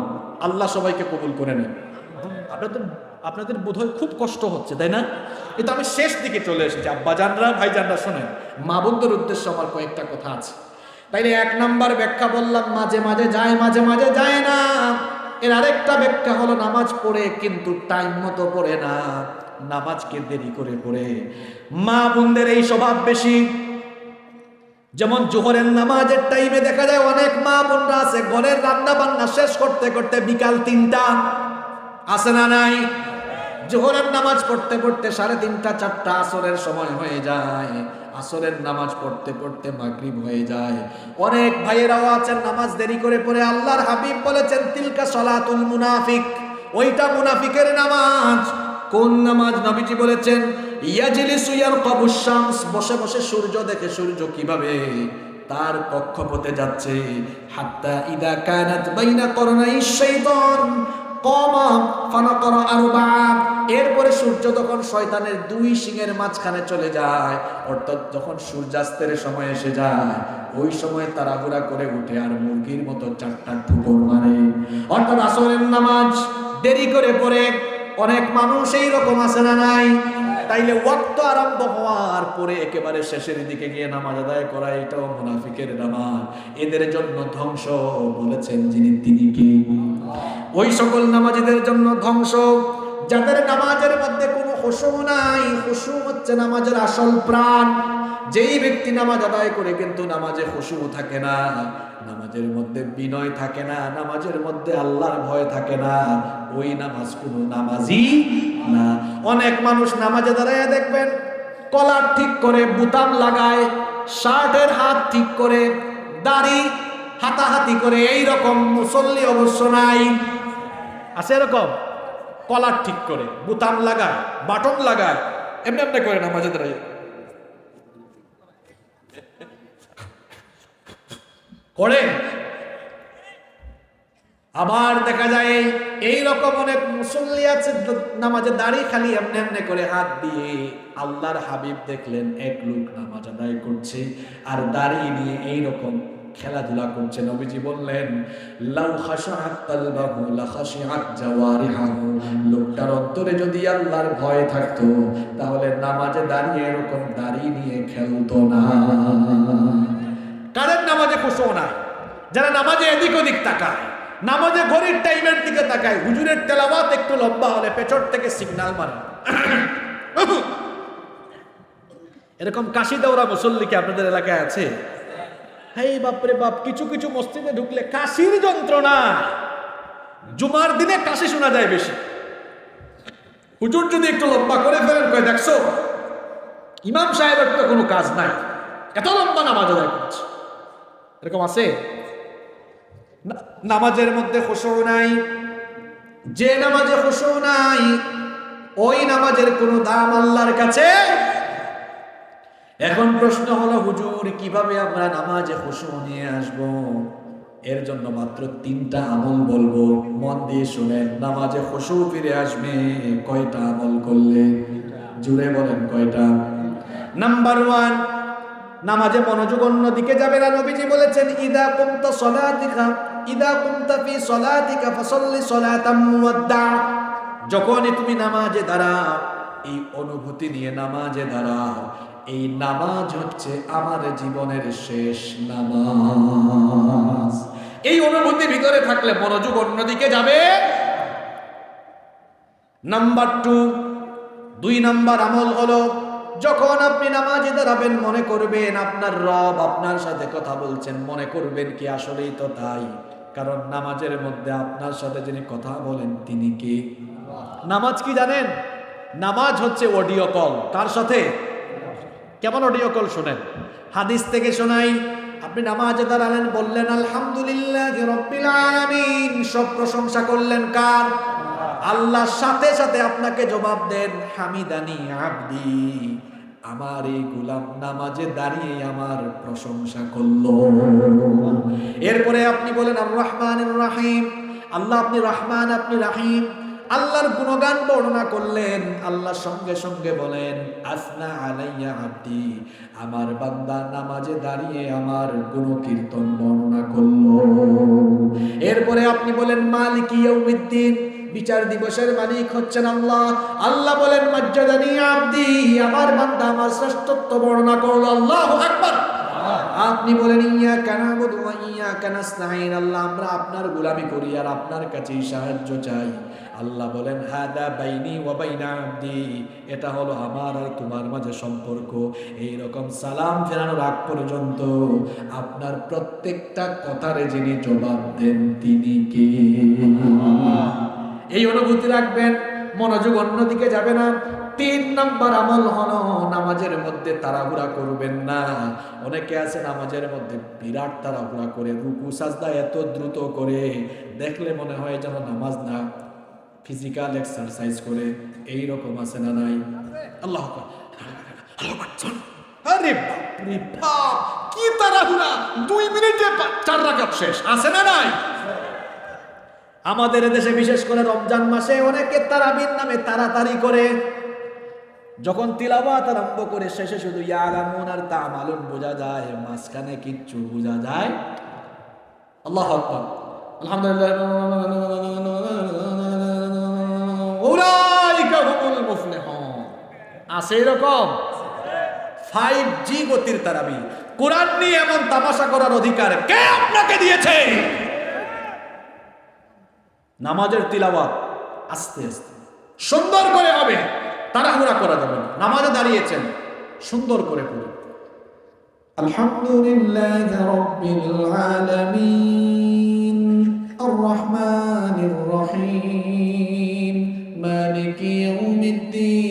আল্লাহ সবাইকে কবুল করে নেন। আপনাদের বোধহয় খুব কষ্ট হচ্ছে, তাই না? এটা আমি শেষ দিকে চলে এসেছি। আব্বাজানরা, ভাইজানরা শোনেন, মা বোনদের উদ্দেশ্যে আমার কয়েকটা কথা আছে। তাইলে 1 নাম্বার ব্যাখ্যা বললাম, মাঝে মাঝে যায়, মাঝে মাঝে যায় না। এর আরেকটা ব্যাখ্যা হলো নামাজ পড়ে কিন্তু টাইম মতো পড়ে না, নামাজকে দেরি করে পড়ে। মা বোনদের এই স্বভাব বেশি। যেমন জোহরের নামাজের টাইমে দেখা যায় অনেক মা বোনরা আছে, ঘরের রান্না বান্না শেষ করতে করতে বিকাল 3টা, আছে না নাই? জোহরের নামাজ পড়তে পড়তে 3:30 4টা আসরের সময় হয়ে যায়, আসরের নামাজ পড়তে পড়তে মাগরিব হয়ে যায়। অনেক ভাইয়েরাও আছেন নামাজ দেরি করে পড়ে। আল্লাহর হাবিব বলেছেন, তিলকা সলাতুল মুনাফিক, ওইটা মুনাফিকের নামাজ। কোন নামাজ? নবীজি বলেছেন, ইয়াজলিসু ইয়ারকাবুশ শামস, বসে বসে সূর্য দেখে, সূর্য কিভাবে তার কক্ষপথে যাচ্ছে। হাত্তা ইদা কানাত বাইনা করনাই শাইতান কমা ফানাকারা আরবা, এরপরে সূর্য তখন শয়তানের 2 শিঙের মাঝখানে চলে যায়, অর্থাৎ যখন সূর্যাস্তের সময় এসে যায়, ওই সময় তাড়াহুড়া করে উঠে আর মুরগির মতো 4টা ঠুকর মারে। অর্থাৎ আসরের নামাজ দেরি করে পড়ে অনেক মানুষ এই রকম আছে না নাই? তাইলে ওয়াক্ত আরম্ভ হওয়ার পরে একেবারে শেষের দিকে গিয়ে নামাজ আদায় করা, এটাও মুনাফিকের নামাজ। এদের জন্য ধ্বংস, বলেছেন যিনি তিনি কি? ওই সকল নামাজীদের জন্য ধ্বংস যাদের নামাজের মধ্যে কোনো খুশু নাই। খুশু হচ্ছে নামাজের আসল প্রাণ। যেই ব্যক্তি নামাজ আদায় করে কিন্তু নামাজে খুশু থাকে না, নামাজের মধ্যে বিনয় থাকে না, নামাজের মধ্যে আল্লাহর ভয় থাকে না, ওই নামাজ কোনো নামাজই না। অনেক মানুষ নামাজে দাঁড়ায় দেখবেন কলার ঠিক করে, বুতাম লাগায়, শার্টের হাত ঠিক করে, দাড়ি হাতাহাতি করে, এই রকম মুসল্লি অবশ্য নাই। আছে এরকম? কলার ঠিক করে, বুতাম লাগায়, বাটন লাগায়, এমনি এমনি করে নামাজে দাঁড়ায় করে। আবার দেখা যায় এই রকম অনেক মুসল্লি আছে নামাজে দাঁড়িয়ে খালি এমনি এমনি করে হাত দিয়ে। আল্লাহর হাবিব দেখলেন এক লোক নামাজ আদায় করছে আর দাঁড়িয়ে নিয়ে এই রকম খেলাধুলা করছে। নবীজি বললেন লাউ খাশাআত কলবাহু লা খাশিআত জাওয়ারিহু, লোকটার অন্তরে যদি আল্লাহর ভয় থাকতো তাহলে নামাজে দাঁড়িয়ে এরকম দাঁড়িয়ে নিয়ে খেলতো না। কারণ নামাজে খুশু নাই, যারা নামাজে এদিক ওদিক তাকায়, নামাজে ঘড়ির টাইমের দিকে তাকায়, হুজুরের তেলাওয়াত একটু লম্বা হলে পেছন থেকে সিগন্যাল মারে। এরকম কাশি দেওয়া মুসল্লি কি আপনাদের এলাকায় আছে? হেই বাপরে বাপ, কিছু কিছু মসজিদে ঢুকলে কাশির যন্ত্রণা। জুমার দিনে কাশি শোনা যায় বেশি। হুজুর যদি একটু লম্বা করে ফেলেন, কয় দেখছো ইমাম সাহেবের তো কোনো কাজ নাই, এত লম্বা নামাজ আদায় করছে। এরকম আছে? নামাজের মধ্যে খুশু নাই। যে নামাজে খুশু নাই ওই নামাজের কোনো দাম আল্লাহর কাছে। এখন প্রশ্ন হলো হুজুর কিভাবে আমরা নামাজে খুশু নিয়ে আসব? এর জন্য মাত্র 3টা আমল বলবো, মন দিয়ে শুনেন। নামাজে খুশু ফিরে আসবে কয়টা আমল করলে? জুড়ে বলেন কয়টা? নাম্বার 1, নামাজে মনোযোগ অন্যদিকে যাবে না। নবীজি বলেছেন ইদা কুমতা ফি সলাতিকা ফাসাল্লি সলাতাম মুওয়াদ্দা। যখনই তুমি নামাজে দাঁড়াও, এই অনুভূতি নিয়ে নামাজে দাঁড়াও, এই নামাজ হচ্ছে আমার জীবনের শেষ নামাজ। এই অনুভূতি ভিতরে থাকলে মনোযোগ অন্যদিকে যাবে। নাম্বার 2 নাম্বার আমল হলো যখন আপনি নামাজে দাঁড়াবেন মনে করবেন আপনার রব আপনার সাথে কথা বলছেন। মনে করবেন কি আসলেই তো তাই, কারণ নামাজের মধ্যে আপনার সাথে যিনি কথা বলেন তিনি কি? নামাজ কি জানেন? নামাজ হচ্ছে অডিও কল। কার সাথে? কেমন অডিও কল? শুনেন, হাদিস থেকে শোনাই। আপনি নামাজে দাঁড়ালেন, বললেন আলহামদুলিল্লাহি রাব্বিল আলামিন, সব প্রশংসা করলেন কার? আল্লাহর সাথে সাথে আপনাকে জবাব দেন হামিদানি আবদি, আমার এই গোলাম নামাজে দাঁড়িয়ে আমার প্রশংসা করলো। এরপরে আপনি বলেন আর রহমানির রহিম, আল্লাহ আপনি রহমান, আপনি রহিম। আল্লাহর গুণগান বর্ণনা করলেন। আল্লাহ সঙ্গে সঙ্গে বলেন আসনা আলাইয়া আব্দি, আমার বান্দা নামাজে দাঁড়িয়ে আমার গুণকীর্তন বর্ণনা করলো। এরপরে আপনি বলেন মালিকি ইয়াউমিদ্দিন, বিচার দিবসের মালিক হচ্ছেন আল্লাহ। আল্লাহ বলেন মাজ্জাদানি আব্দি, আমার বান্দা আমার শ্রেষ্ঠত্ব বর্ণনা করলো। আল্লাহু আকবার। আপনি বলেন ইয়াকা না'বুদু ওয়া ইয়াকা নাস্তাঈন, আল্লাহ আমরা আপনার গোলামি করি আর আপনার কাছেই সাহায্য চাই। আল্লাহ বলেন হাদা বাইনি ওয়া বাইনা আব্দি, এটা হলো আমার আর তোমার মাঝে সম্পর্ক। এই রকম সালাম ফেরানোর আগ পর্যন্ত আপনার প্রত্যেকটা কথারে যিনি জবাব দেন তিনি কে? এই অনুভূতি রাখবেন, মনোযোগ অন্যদিকে যাবে না। 3 নাম্বার আমল হলো নামাজের মধ্যে তাড়াহুড়া করবেন না। অনেকে আছে নামাজের মধ্যে বিরাট তাড়াহুড়া করে, রুকু সাজদা এত দ্রুত করে, দেখলে মনে হয় যেন নামাজ না, ফিজিক্যাল এক্সারসাইজ করে। এই রকম আছে না নাই? আল্লাহ আকবার, আরে বাপরে বাপ, কি তাড়াহুড়া! 2 মিনিটে 4 রাকাত শেষ, আছে না নাই? আমাদের দেশে বিশেষ করে রমজান মাসে অনেকে তারাবির নামে তাড়াতাড়ি করে। যখন তিলাওয়াত আরম্ভ করে শেষে শুধু ইয়ালামুন আর তা'মালুন বোঝা যায়, মাঝখানে কিচ্ছু বোঝা যায়। আল্লাহু আকবার, আলহামদুলিল্লাহ, উলাইকা হুমুল মুফলিহুন। আছে এরকম 5G গতির তারাবি। কোরআন নিয়ে এমন তামাশা করার অধিকার কে আপনাকে দিয়েছে? নামাজের তিলাওয়াত আস্তে আস্তে সুন্দর করে হবে, তাড়াহুড়া করা যাবে না। নামাজে দাঁড়িয়েছেন, সুন্দর করে পড়ুন আলহামদুলিল্লাহি রাব্বিল আলামিন আর রহমানির রহিম মালিকি ইয়াউমিদ্দিন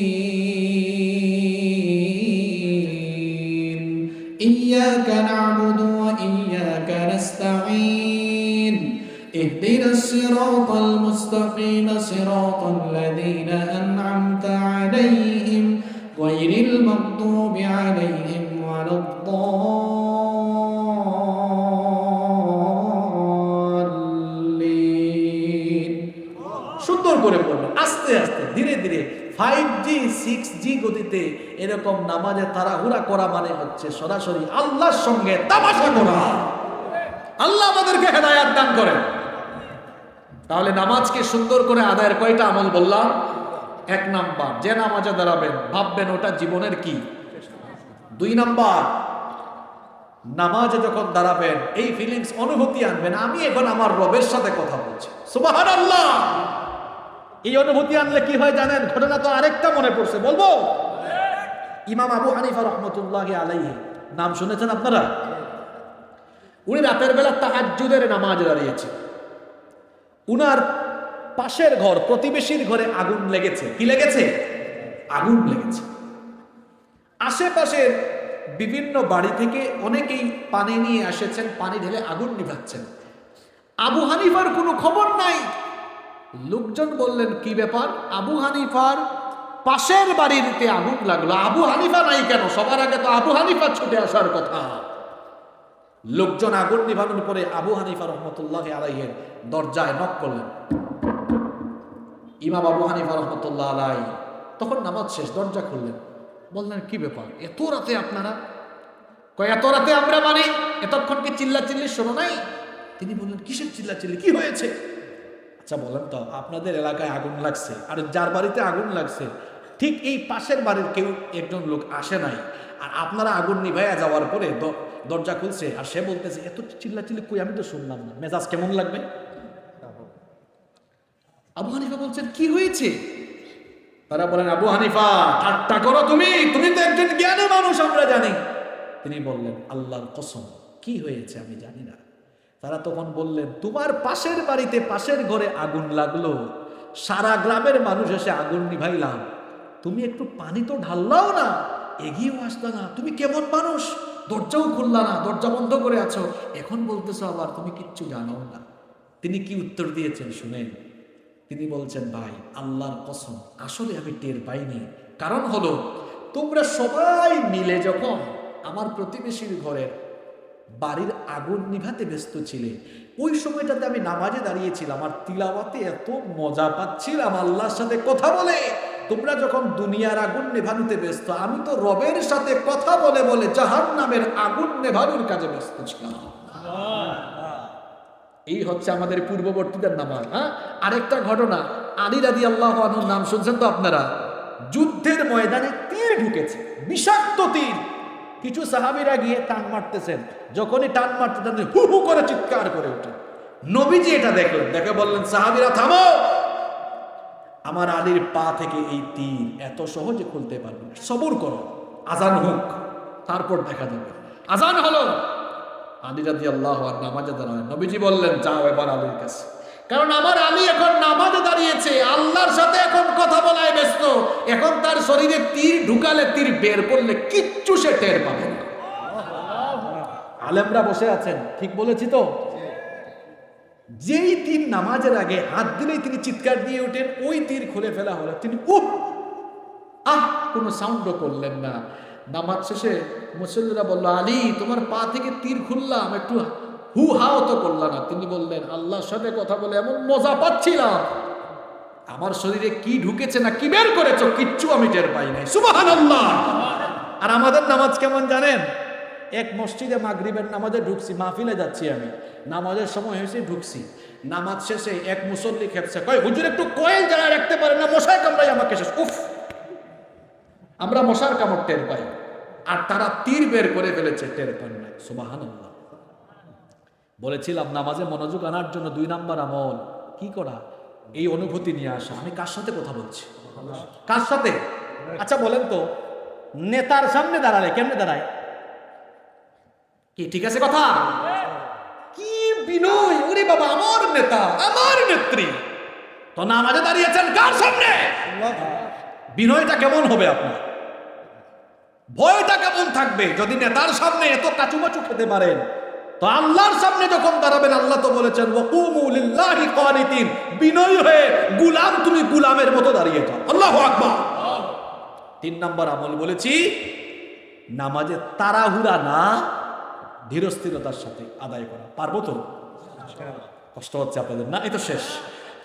ইয়্যাকা না'বুদু ওয়া ইয়্যাকা নাস্তাঈন اهدنا الصراط المستقيم صراط الذين أنعمت عليهم غير المغضوب عليهم ولا الضالين করে পড়বেন, আস্তে আস্তে ধীরে ধীরে। 5G 6G গতিতে এরকম নামাজে তাড়াহুড়া করা মানে হচ্ছে সরাসরি আল্লাহর সঙ্গে তামাশা করা। আল্লাহ আমাদেরকে হেদায়াত দান করেন। তাহলে নামাজকে সুন্দর করে আদায়ের কয়টা আমল বললাম? 1 নাম্বার, যে নামাজে দাঁড়াবেন ভাববেন ওটা জীবনের কি। 2 নাম্বার, নামাজে যখন দাঁড়াবেন এই ফিলিংস অনুভূতি আনবেন, আমি এখন আমার রবের সাথে কথা বলছি, সুবহানাল্লাহ। এই অনুভূতি আনলে কি হয় জানেন? ঘটনা তো আরেকটা মনে পড়ছে, বলবো। ইমাম আবু হানিফা রাহমাতুল্লাহি আলাইহি, নাম শুনেছেন আপনারা? উনি রাতের বেলা তাহাজ্জুদের নামাজে দাঁড়িয়েছে। উনার পাশের ঘর, প্রতিবেশীর ঘরে আগুন লেগেছে। কি লেগেছে? আগুন লেগেছে। আশেপাশের বিভিন্ন বাড়ি থেকে অনেকেই পানি নিয়ে এসেছেন, পানি ঢেলে আগুন নিভাচ্ছেন। আবু হানিফার কোনো খবর নাই। লোকজন বললেন কি ব্যাপার? আবু হানিফার পাশের বাড়িতে আগুন লাগলো, আবু হানিফা নাই কেন? সবার আগে তো আবু হানিফা ছুটে আসার কথা। লোকজন আগুন নিভানোর পরে আবু হানিফা রহমতুল্লাহি আলাইহির দরজায় নক করলেন। ইমাম আবু হানিফা রহমতুল্লাহ আলাইহি তখন নামাজ শেষ, দরজা খুললেন। বললেন কি ব্যাপার, এত রাতে আপনারা? কয় এত রাতে আমরা মানে এতক্ষণ কি চিল্লাচিল্লি শোনো নাই? তিনি বললেন কিসের চিল্লাচিল্লি, কি হয়েছে? আচ্ছা বলেন তো, আপনাদের এলাকায় আগুন লাগছে, আর যার বাড়িতে আগুন লাগছে ঠিক এই পাশের বাড়ির কেউ একজন লোক আসে নাই, আর আপনারা আগুন নিভাইয়া যাওয়ার পরে দরজা খুলছে আর সে বলতেছে এত চিল্লাচিল্লি কই, আমি তো শুনলাম না, মেজাজ কেমন লাগবে? আবু হানিফা বলছেন কি হয়েছে? তারা বলেন আবু হানিফা ঠাট্টা করো তুমি, তুমি তো একজন জ্ঞানী মানুষ, আমরা জানি। তিনি বললেন আল্লাহর কসম কি হয়েছে আমি জানি না। তারা তখন বললেন তোমার পাশের বাড়িতে পাশের ঘরে আগুন লাগলো, সারা গ্রামের মানুষ এসে আগুন নিভাইলাম, তুমি একটু পানি তো ঢাললাও না, এগিয়েও আসলা না, তুমি কেমন মানুষ? দরজাও খুললা না, দরজা বন্ধ করে আছো, এখন বলতেছো আবার তুমি কিচ্ছু জানো না। তিনি কি উত্তর দিয়েছেন শুনেন। তিনি বলছেন ভাই আল্লাহর কসম আসলে আমি টের পাইনি। কারণ হলো তোমরা সবাই মিলে যখন আমার প্রতিবেশীর ঘরের বাড়ির আগুন নিভাতে ব্যস্ত ছিলে, ওই সময়টাতে আমি নামাজে দাঁড়িয়েছিলাম আর তিলাওয়াতে এত মজা পাচ্ছিলাম আল্লাহর সাথে কথা বলে। তোমরা যখন দুনিয়ার আগুন নেভানোতে ব্যস্ত, আমি তো রবের সাথে কথা বলে বলে জাহান্নামের আগুন নেভানোর কাজে ব্যস্ত ছিলাম। এই হচ্ছে আমাদের পূর্ববর্তীদের নামাজ। আরেকটা ঘটনা, আলী রাদিয়াল্লাহু আনহুর নাম শুনছেন তো আপনারা? যুদ্ধের ময়দানে তীর ঢুকেছে, বিষাক্ত তীর। কিছু সাহাবীরা গিয়ে টান মারতেছেন, যখনই টান মারতেছেন হু হু করে চিৎকার করে ওঠে। নবীজি এটা দেখলেন, দেখে বললেন সাহাবীরা থামো, আমার আলীর পা থেকে এই তীর এত সহজে খুলতে পারবে না, সবর করো, আজান হোক তারপর দেখা যাবে। আজান হলো, আলী রাদিয়াল্লাহু আনহু নামাজে দাঁড়ালেন। নবীজি বললেন যাও এবার আলীর কাছে, কারণ আমার আলী এখন নামাজে দাঁড়িয়েছে, আল্লাহর সাথে এখন কথা বলায় ব্যস্ত। এখন তার শরীরে তীর ঢুকালে, তীর বের করলে কিচ্ছু সে টের পাবে না। আলেমরা বসে আছেন, ঠিক বলেছি তো? যেই তীর নামাজের আগে হাত দিলেই তিনি চিৎকার দিয়ে ওঠেন, ওই তীর খুলে ফেলা হলো, তিনি কোনো সাউন্ডও করলেন না। নামাজ শেষে মুসল্লিরা বলল আলী তোমার পা থেকে তীর খুললাম, একটু হু হাও তো করল না। তিনি বললেন আল্লাহর সাথে কথা বলে এমন মজা পাচ্ছিলাম, আমার শরীরে কি ঢুকেছে না কি বের করেছো কিচ্ছু আমি টের পাই নাই। সুবহানাল্লাহ। আর আমাদের নামাজ কেমন জানেন? এক মসজিদে মাগরিবের নামাজে ঢুকছি, মাহফিলে যাচ্ছি আমি, নামাজের সময় হয়েছে ঢুকছি, নামাজ শেষে এক মুসল্লি খেপছে, কয় হুজুর একটু কয়েল যারা রাখতে পারেন না, মশায় কামড়াই আমাকে শেষ। উফ, আমরা মশার কামড় টের পাই, আর তারা তীর বের করে ফেলেছে, টের পান নাই। সুবহানাল্লাহ। বলেছিলাম নামাজে মনোযোগ আনার জন্য 2 নাম্বার আমল কি করা? এই অনুভূতি নিয়ে আসা, আমি কার সাথে কথা বলছি, কার সাথে? আচ্ছা বলেন তো, নেতার সামনে দাঁড়ালে কেমনে দাঁড়ায়? কি ঠিক আছে কথা? কি বিনয়, ওরে বাবা আমার নেতা, আমার নেত্রী, তো নামাজে দাঁড়িয়েছেন কার সামনে? বিনয়টা কেমন হবে আপনার? ভয়টা কেমন থাকবে? যদি নেতার সামনে এত কাচুমাচু খেতে পারেন, তো আল্লাহর সামনে যখন দাঁড়াবেন, আল্লাহ তো বলেছেন ওয়াকুমু লিল্লাহি কানিতিন, বিনয় হয়ে গোলাম, তুমি গোলামের মতো দাঁড়িয়ে যাও। আল্লাহু আকবার। 3 নাম্বার আমল বলেছি, নামাজে তাড়াহুড়া না, ধীরস্থিরতার সাথে আদায় করা। পারবো তো? কষ্ট হচ্ছে আপনাদের না? এই তো শেষ।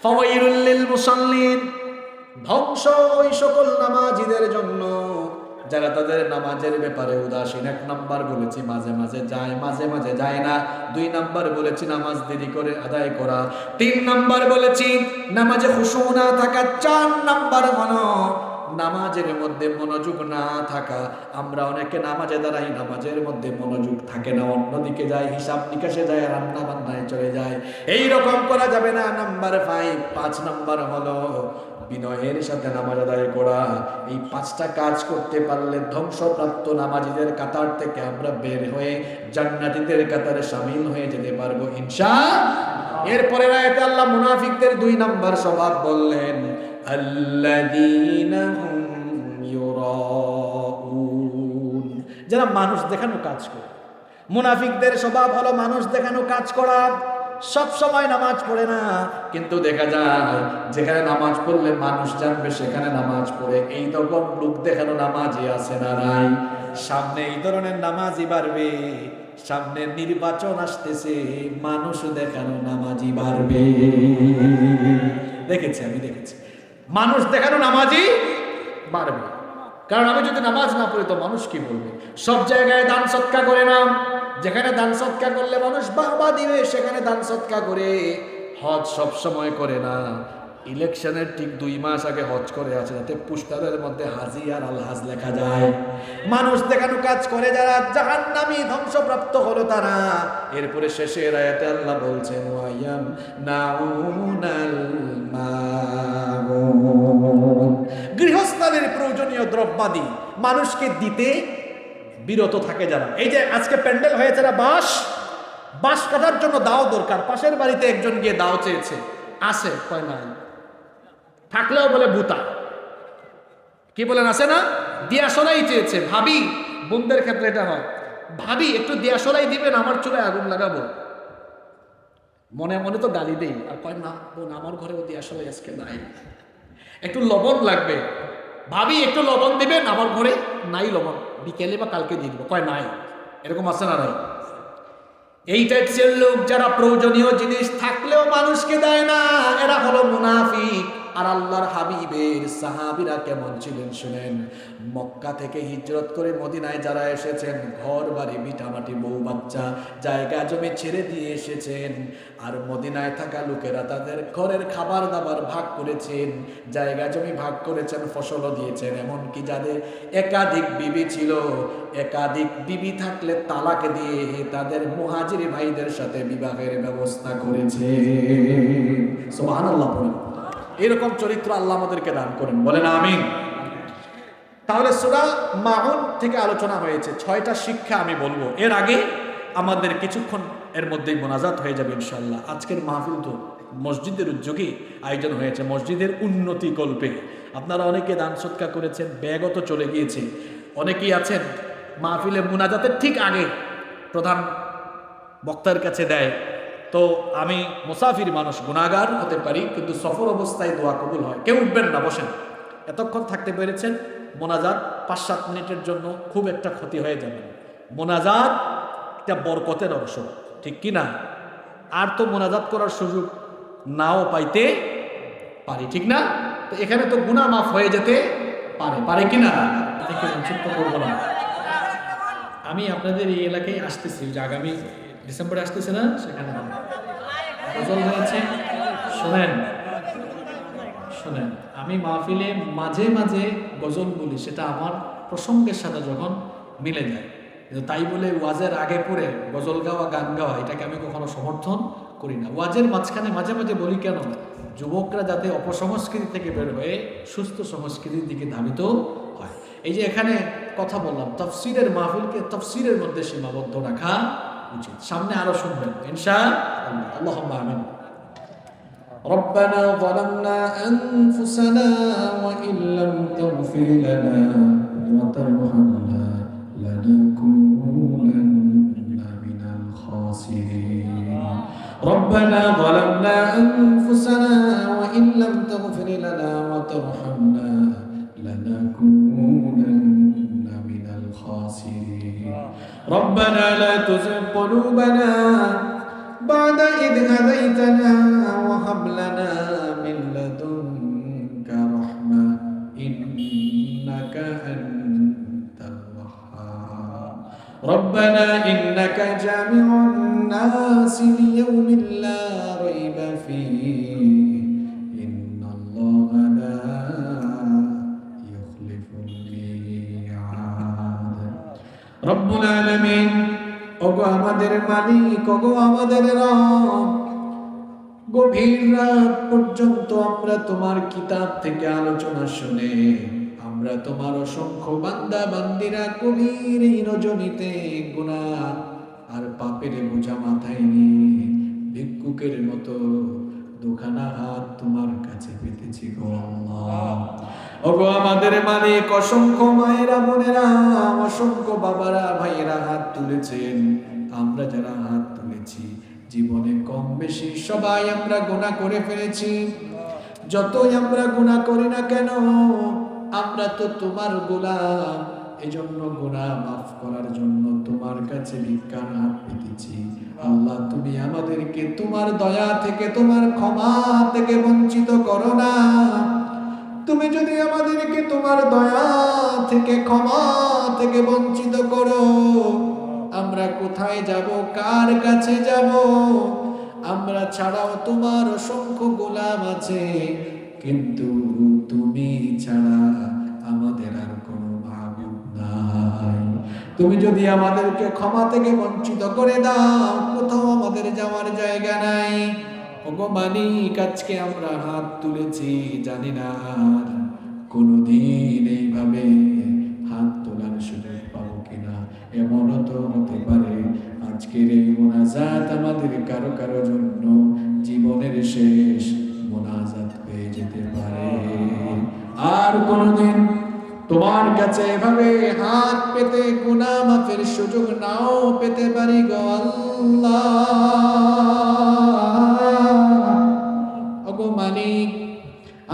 ফাওয়াইলুল লিল মুসাল্লিন, ধ্বংস ওই সকল নামাজীদের জন্য যারা তাদের নামাজের ব্যাপারে উদাসীন। 1 নাম্বার বলেছি মাঝে মাঝে যায়, মাঝে মাঝে যায় না। 2 নাম্বার বলেছি নামাজ দেরি করে আদায় করা। 3 নাম্বার বলেছি নামাজে খুশু না থাকা। 4 নাম্বার হলো নামাজের মধ্যে মনোযোগ না থাকা। আমরা অনেকে নামাজে দাঁড়াই, নামাজের মধ্যে মনোযোগ থাকে না, অন্যদিকে যায়, হিসাব নিকাশে যায়, রান্না বান্নায় চলে যায়। এই রকম করা যাবে না। নাম্বার 5 নাম্বার হলো বিনয়ের সাথে নামাজ আদায় করা। এই 5টা কাজ করতে পারলে ধ্বংসপ্রাপ্ত নামাজীদের কাতার থেকে আমরা বের হয়ে জান্নাতীদের কাতারে শামিল হয়ে যেতে পারবো ইনশাআল্লাহ। এরপরে আয়াতে আল্লাহ মুনাফিকদের 2 নাম্বার স্বভাব বললেন, আল্লাযীনা হুম ইউরাউন, যারা মানুষ দেখানো কাজ করে। মুনাফিকদের স্বভাব হলো মানুষ দেখানো কাজ করা। সব সময় নামাজ পড়ে না, কিন্তু দেখা যায় যেখানে নামাজ পড়লে মানুষ জানবে সেখানে নামাজ পড়ে। এই রকম লোক দেখানো নামাজি আছে না নাই? সামনে এই ধরনের নামাজি বাড়বে, সামনে নির্বাচন আসতেছে, মানুষ দেখানো নামাজি বাড়বে। দেখেছি, আমি দেখেছি, মানুষ দেখানো নামাজি বাড়বে। কারণ আমি যদি নামাজ না পড়ি তো মানুষ কি বলবে? সব জায়গায় দান সৎকা করে না, যেখানে দান সৎকা করলে মানুষ বাহবা দিবে সেখানে দান সৎকা করে। হজ সব সময় করে না, ইলেকশনের ঠিক 2 মাস আগে হজ করে আছে, যাতে পুস্তারের মধ্যে হাজি আর আল হাজ লেখা যায়। মানুষ দেখানো কাজ করে যারা, জাহান্নামী, ধ্বংসপ্রাপ্ত হলো তারা। এরপরে শেষের আয়াতে আল্লাহ বলছেন, ওয়ায়াম নাউনাল মাউন, গৃহস্থালির প্রয়োজনীয় দ্রব্যাদি মানুষকে দিতে বিরত থাকে যারা। এই যে আজকে প্যান্ডেল হয়েছে না, বাঁশ কাটার জন্য দাও দরকার। পাশের বাড়িতে একজন গিয়ে দাও চেয়েছে, আছে কয় নাই, থাকলেও বলে বুতা, কি বলেন আছে না, দিয়াশলাই চেয়েছে। ভাবি, বোনদের ক্ষেত্রে এটা হয়, ভাবি একটু দিয়াশলাই দিবেন, আমার চুলায় আগুন লাগাবো। মনে মনে তো গালি দেই, আর কয় না বোন আমার ঘরেও দিয়াশলাই আজকে নাই, একটু লবণ লাগবে, ভাবি একটু লবণ দিবেন, আমার ঘরে নাই লবণ, বিকেলে বা কালকে দিয়ে দিব, কয় নাই। এরকম আছে না নাই? এই টাইপের লোক যারা প্রয়োজনীয় জিনিস থাকলেও মানুষকে দেয় না, এরা হলো মুনাফিক। আর আল্লাহর হাবিবের সাহাবীরা কেমন ছিলেন শুনেন। মক্কা থেকে হিজরত করে মদিনায় যারা এসেছেন, ঘর বাড়ি ভিটামাটি বউ বাচ্চা জায়গা জমি ছেড়ে দিয়ে এসেছেন। আর মদিনায় থাকা লোকেরা তাদের ঘরের খাবার দাবার ভাগ করেছেন, জায়গা জমি ভাগ করেছেন, ফসলও দিয়েছেন। এমনকি যাদের একাধিক বিবি ছিল, একাধিক বিবি থাকলে তালাক দিয়ে তাদের মুহাজিরি ভাইদের সাথে বিবাহের ব্যবস্থা করেছে। সুবহানাল্লাহ। এরকম চরিত্র আল্লাহ আমাদেরকে দান করেন, বলেন আমিন। তাহলে সূরা মাউন থেকে আলোচনা হয়েছে, 6টা শিক্ষা আমি বলবো। এর আগে আমাদের কিছুক্ষণ এর মধ্যেই মোনাজাত হয়ে যাবে ইনশাআল্লাহ। আজকের মাহফিল তো মসজিদের উদ্যোগে আয়োজন হয়েছে, মসজিদের উন্নতি কল্পে। আপনারা অনেকে দান সৎকার করেছেন, ব্যাগত চলে গিয়েছে। অনেকেই আছেন মাহফিলে মোনাজাতের ঠিক আগে প্রধান বক্তার কাছে দেয়। তো আমি মুসাফির মানুষ, গুনাহগার হতে পারি, কিন্তু সফর অবস্থায় দোয়া কবুল হয়। কেউ উঠবেন না, বসেন। এতক্ষণ থাকতে পেরেছেন, মোনাজাত 5-7 মিনিটের জন্য খুব একটা ক্ষতি হয়ে যাবে। মোনাজাত একটা বরকতের অংশ, ঠিক কি না? আর তো মোনাজাত করার সুযোগ নাও পাইতে পারি, ঠিক না? তো এখানে তো গুনাহ মাফ হয়ে যেতে পারে কি না? থেকে বঞ্চিত করবো না। আমি আপনাদের এই এলাকায় আসতেছি, যে আগামী ডিসেম্বরে আসতেছে না, সেখানে গজল হয়েছে। শোনেন, আমি মাহফিলে মাঝে মাঝে গজল বলি, সেটা আমার প্রসঙ্গের সাথে যখন মিলে যায়। কিন্তু তাই বলে ওয়াজের আগে পড়ে গজল গাওয়া, গান গাওয়া, এটাকে আমি কখনো সমর্থন করি না। ওয়াজের মাঝখানে মাঝে মাঝে বলি কেন? যুবকরা যাতে অপসংস্কৃতি থেকে বের হয়ে সুস্থ সংস্কৃতির দিকে ধাবিত হয়। এই যে এখানে কথা বললাম, তাফসীরের মাহফিলকে তাফসীরের মধ্যে সীমাবদ্ধ রাখা উচিত। সামনে আরো শুনবেন ইনশাআল্লাহ। আল্লাহুম্মা আমিন। ربنا ظلمنا أنفسنا وإن لم تغفر لنا وترحمنا لنكونن من الخاسرين. ربنا ظلمنا أنفسنا وإن لم تغفر لنا وترحمنا لنكونن من الخاسرين. ربنا لا تزغ قلوبنا بعد إذ هديتنا হাব লানা মিন লাদুনকা রাহমা ইন্নাকা আনতাল ওয়াহ্হাব রব্বানা ইন্নাকা জামিউন নাসি লিয়াউমিন লা রাইবা ফীহি ইন্নাল্লাহা লা ইউখলিফুল মিআদ রব্বুল আলামিন ওগো আমাদের মালিক, ওগো আমাদের রব, গভীর রাত পর্যন্ত আমরা তোমার কিতাব থেকে আলোচনা শুনে আমরা তোমার অসংখ্য বান্দা বান্দিরা গভীর এই রজনীতে গুনাহ আর পাপের বোঝা মাথায় নিয়ে ভিক্ষুকের মতো দুখানা হাত তোমার কাছে পেতেছি গো আল্লাহ। ওগো আমাদের মালিক, অসংখ্য মায়েরা বোনেরা, অসংখ্য বাবারা ভাইয়েরা হাত তুলেছেন। আমরা যারা হাত তুলেছি জীবনে কম বেশি সবাই আমরা গুনাহ করে ফেলেছি। যতই আমরা গুনাহ করি না কেন আমরা তো তোমার গোলাম, এজন্য গুনাহ মাফ করার জন্য তোমার কাছে ভিক্ষার হাত পেতেছি। আল্লাহ তুমি আমাদেরকে তোমার দয়া থেকে তোমার ক্ষমা থেকে বঞ্চিত করো না। তুমি যদি আমাদেরকে তোমার দয়া থেকে ক্ষমা থেকে বঞ্চিত করো আমরা কোথায় যাব, কার কাছে যাব? আমরা ছাড়াও তোমার অসংখ্য গোলাম আছে, কিন্তু তুমি ছাড়া আমাদের আর কোনো মাবুদ নাই। তুমি যদি আমাদেরকে ক্ষমা থেকে বঞ্চিত করে দাও কোথাও আমাদের যাওয়ার জায়গা নাই। ওগো মালিক, আজকে আমরা হাত তুলেছি, জানি না আর কোনোদিন এইভাবে হাত তোলার সুযোগ পাবো কিনা। এমনও তো হতে পারে আজকের এই মোনাজাত আমাদের কারো কারো জন্য জীবনের শেষ মোনাজাত হয়ে যেতে পারে। আর কোনোদিন তোমার কাছে এভাবে হাত পেতে গুনাহ মাফের সুযোগ নাও পেতে পারি গো আল্লাহ। ওগো মালিক,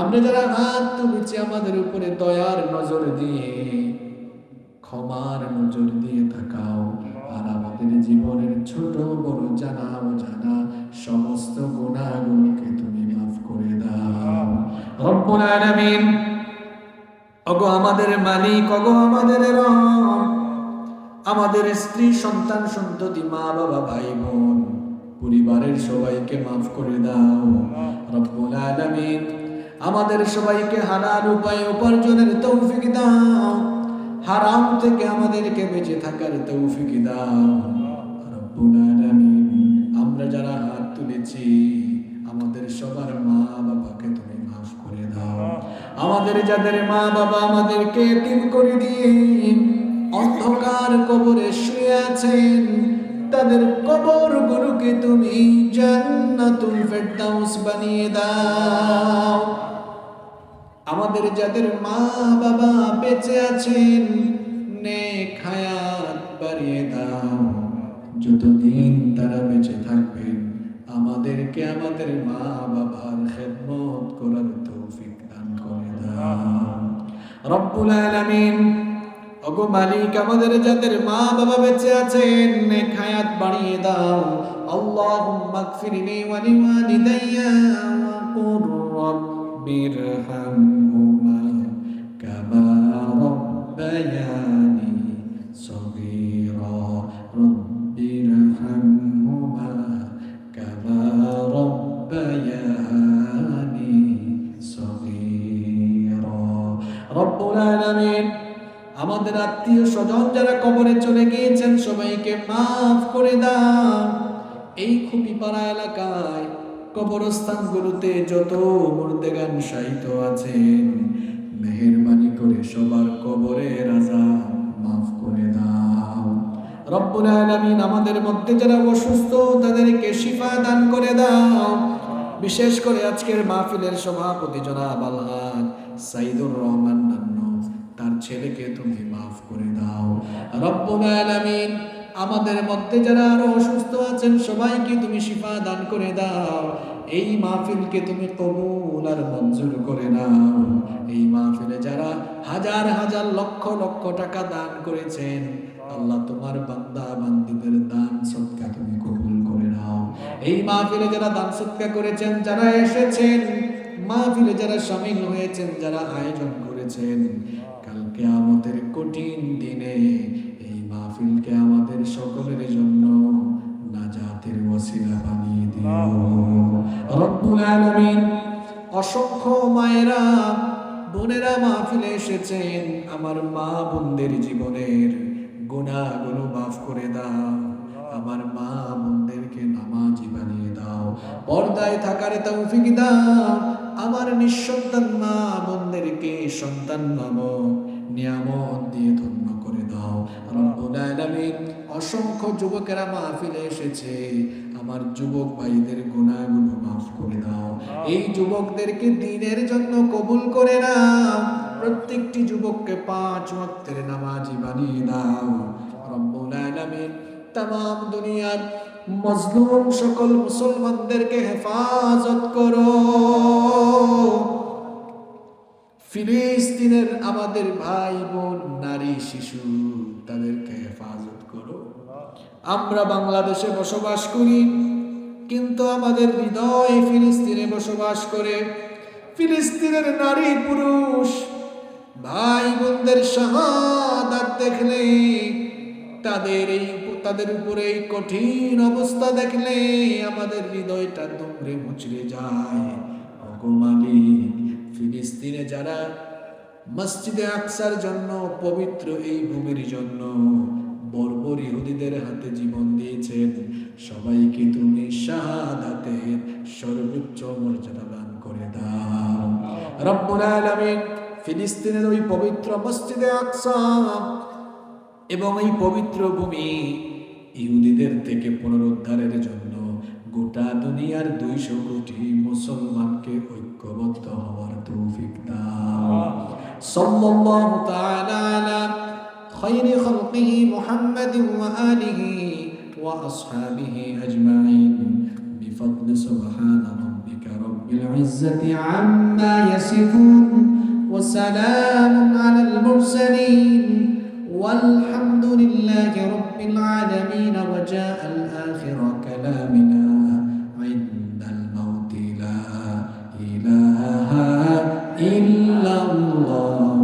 আমরা যারা হাত তুলেছি আমাদের উপরে দয়ার নজর দিয়ে ক্ষমার নজর দিয়ে তাকাও, আর আমাদের জীবনের ছোট বড় জানা অজানা সমস্ত গুনাহগুলোকে তুমি মাফ করে দাও রব্বুল আলামিন। ওগো আমাদের মালিক, ওগো আমাদের রব, আমাদের স্ত্রী সন্তান সন্ততি মা বাবা ভাই বোন পরিবারের সবাইকে মাফ করে দাও রব্বুল আলামিন। আমাদের সবাইকে হালাল উপায়ে উপার্জনের তৌফিক দাও, হারাম থেকে আমাদেরকে বেঁচে থাকার তৌফিক দাও রব্বুল আলামিন। আমরা যারা হাত তুলেছি আমাদের সবার মা বাবাকে তুমি মাফ করে দাও। আমাদের যাদের মা বাবা আমাদেরকে এতিম করে দিয়ে অন্ধকার কবরে শুয়ে আছেন তাদের কবরগুলোকে তুমি জান্নাতুল ফেরদাউস বানিয়ে দাও। আমাদের যাদের মা বাবা বেঁচে আছেন নেক হায়াত বাড়িয়ে দাও। যতদিন তারা বেঁচে থাকবেন আমাদেরকে আমাদের মা বাবার খেদমত করার তৌফিক দান করে দাও রব্বুল আলামিন। ওগো মালিক, আমাদের যাদের মা বাবা বেঁচে আছেন নেক হায়াত বাড়িয়ে দাও। আল্লাহুম্মা গফিরলি ওয়া লিওয়ালিদাইয়া ওয়া কুর রাব্বিরহামহুমা কামা রাব্বায়ানি সগীরা রাব্বিরহামহুমা কামা রাব্বায়ানি সগীরা রব্বুল আলামিন। আমাদের আত্মীয় স্বজন যারা কবরে চলে গিয়েছেন সবাইকে মাফ করে দাও। এই খুপিপাড়া এলাকায় কবরস্থানগুলোতে যত মুর্দেগান শায়িত আছেন মেহেরবানি করে সবার কবরের আযাব মাফ করে দাও রব্বুল আলামিন। আমাদের মধ্যে যারা অসুস্থ তাদেরকে শিফা দান করে দাও। বিশেষ করে আজকের মাহফিলের সভাপতি জনাব আলহাজ সাইদুর রহমান নান্নু, তার ছেলেকে তুমি মাফ করে দাও রব্বুল আলামিন। আমাদের মধ্যে যারা আরো অসুস্থ আছেন সবাইকে তুমি শিফা দান করে দাও। এই মাহফিলকে তুমি কবুল আর মঞ্জুর করে নাও। এই মাহফিলে যারা হাজার হাজার লক্ষ লক্ষ টাকা দান করেছেন আল্লাহ তোমার বান্দা বান্দীদের দান সদকা তুমি কবুল করে নাও। এই মাহফিলে যারা দান সদকা করেছেন, যারা এসেছেন, মাহফিলে যারা শামিল হয়েছেন, যারা আয়োজন করেছেন, কাল কিয়ামতের কঠিন দিনে এই মাহফিলকে আমাদের সকলের জন্য নাজাতের ওসিলা বানিয়ে দিও রব্বুল আলামিন। অসংখ্য মায়েরা বোনেরা মাহফিলে এসেছেন, আমার মা বোনদের জীবনের গুনাহগুলো মাফ করে দাও, আমার মা বোনদেরকে নামাজি বানিয়ে দাও, পর্দায় থাকার তৌফিক দাও, আমার নিঃসন্তান মা বোনদেরকে সন্তান নামক নিয়ামত দিয়ে ধন্য করে দাও রব্বুল আলামিন। অসংখ্য যুবকেরা মাহফিলে এসেছে, আমার যুবক ভাইদের গুনাহগুলো মাফ করে দাও, এই যুবকদেরকে দ্বীনের জন্য কবুল করে নাও, প্রত্যেকটি যুবককে 5 ওয়াক্তের নামাজি বানিয়ে দাও রব্বুল আলামিন। তামাম দুনিয়ার মজলুম সকল মুসলমানদেরকে হেফাজত করো, ফিলিস্তিনের আমাদের ভাই বোন নারী শিশু তাদেরকে হেফাজত করো। আমরা বাংলাদেশে বসবাস করি, কিন্তু আমাদের হৃদয় ফিলিস্তিনে বসবাস করে। ফিলিস্তিনের নারী পুরুষ ভাই বোনদের শাহাদাত দেখলে, তাদের উপরে এই কঠিন অবস্থা দেখলে আমাদের হৃদয়টা দুমড়ে মুচড়ে যায়। ওগো মালিক, ফিলিস্তিনে যারা মসজিদে আকসার জন্য, পবিত্র এই ভূমির জন্য বর্বর ইহুদিদের হাতে জীবন দিয়েছেন, সবাইকে তুমি শাহাদাতের সর্বোচ্চ মর্যাদা দান করে দাও রব্বুল আলামিন। ফিলিস্তিনের ওই পবিত্র মসজিদে আকসা এবং এই পবিত্র ভূমি ইহুদিদের থেকে পুনরুদ্ধারের জন্য গোটা দুনিয়ার 200 কোটি মুসলমানকে ঐক্যবদ্ধ হওয়ার তৌফিক দাও। সাল্লাল্লাহু তাআলা আলা খায়রি খালকিহি মুহাম্মাদিন ওয়া আলিহি ওয়া আসহাবিহি আজমাইন বিফadli সুবহান রাব্বিকা রাব্বিল ইজ্জাতি আম্মা ইয়াসিফুন ওয়া সালামুন আলাল মুরসালিন والحمد لله رب العالمين. وجاء الآخر كلامنا عند الموت لا إله إلا الله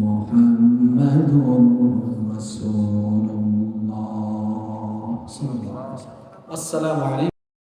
محمد رسول الله. السلام عليكم.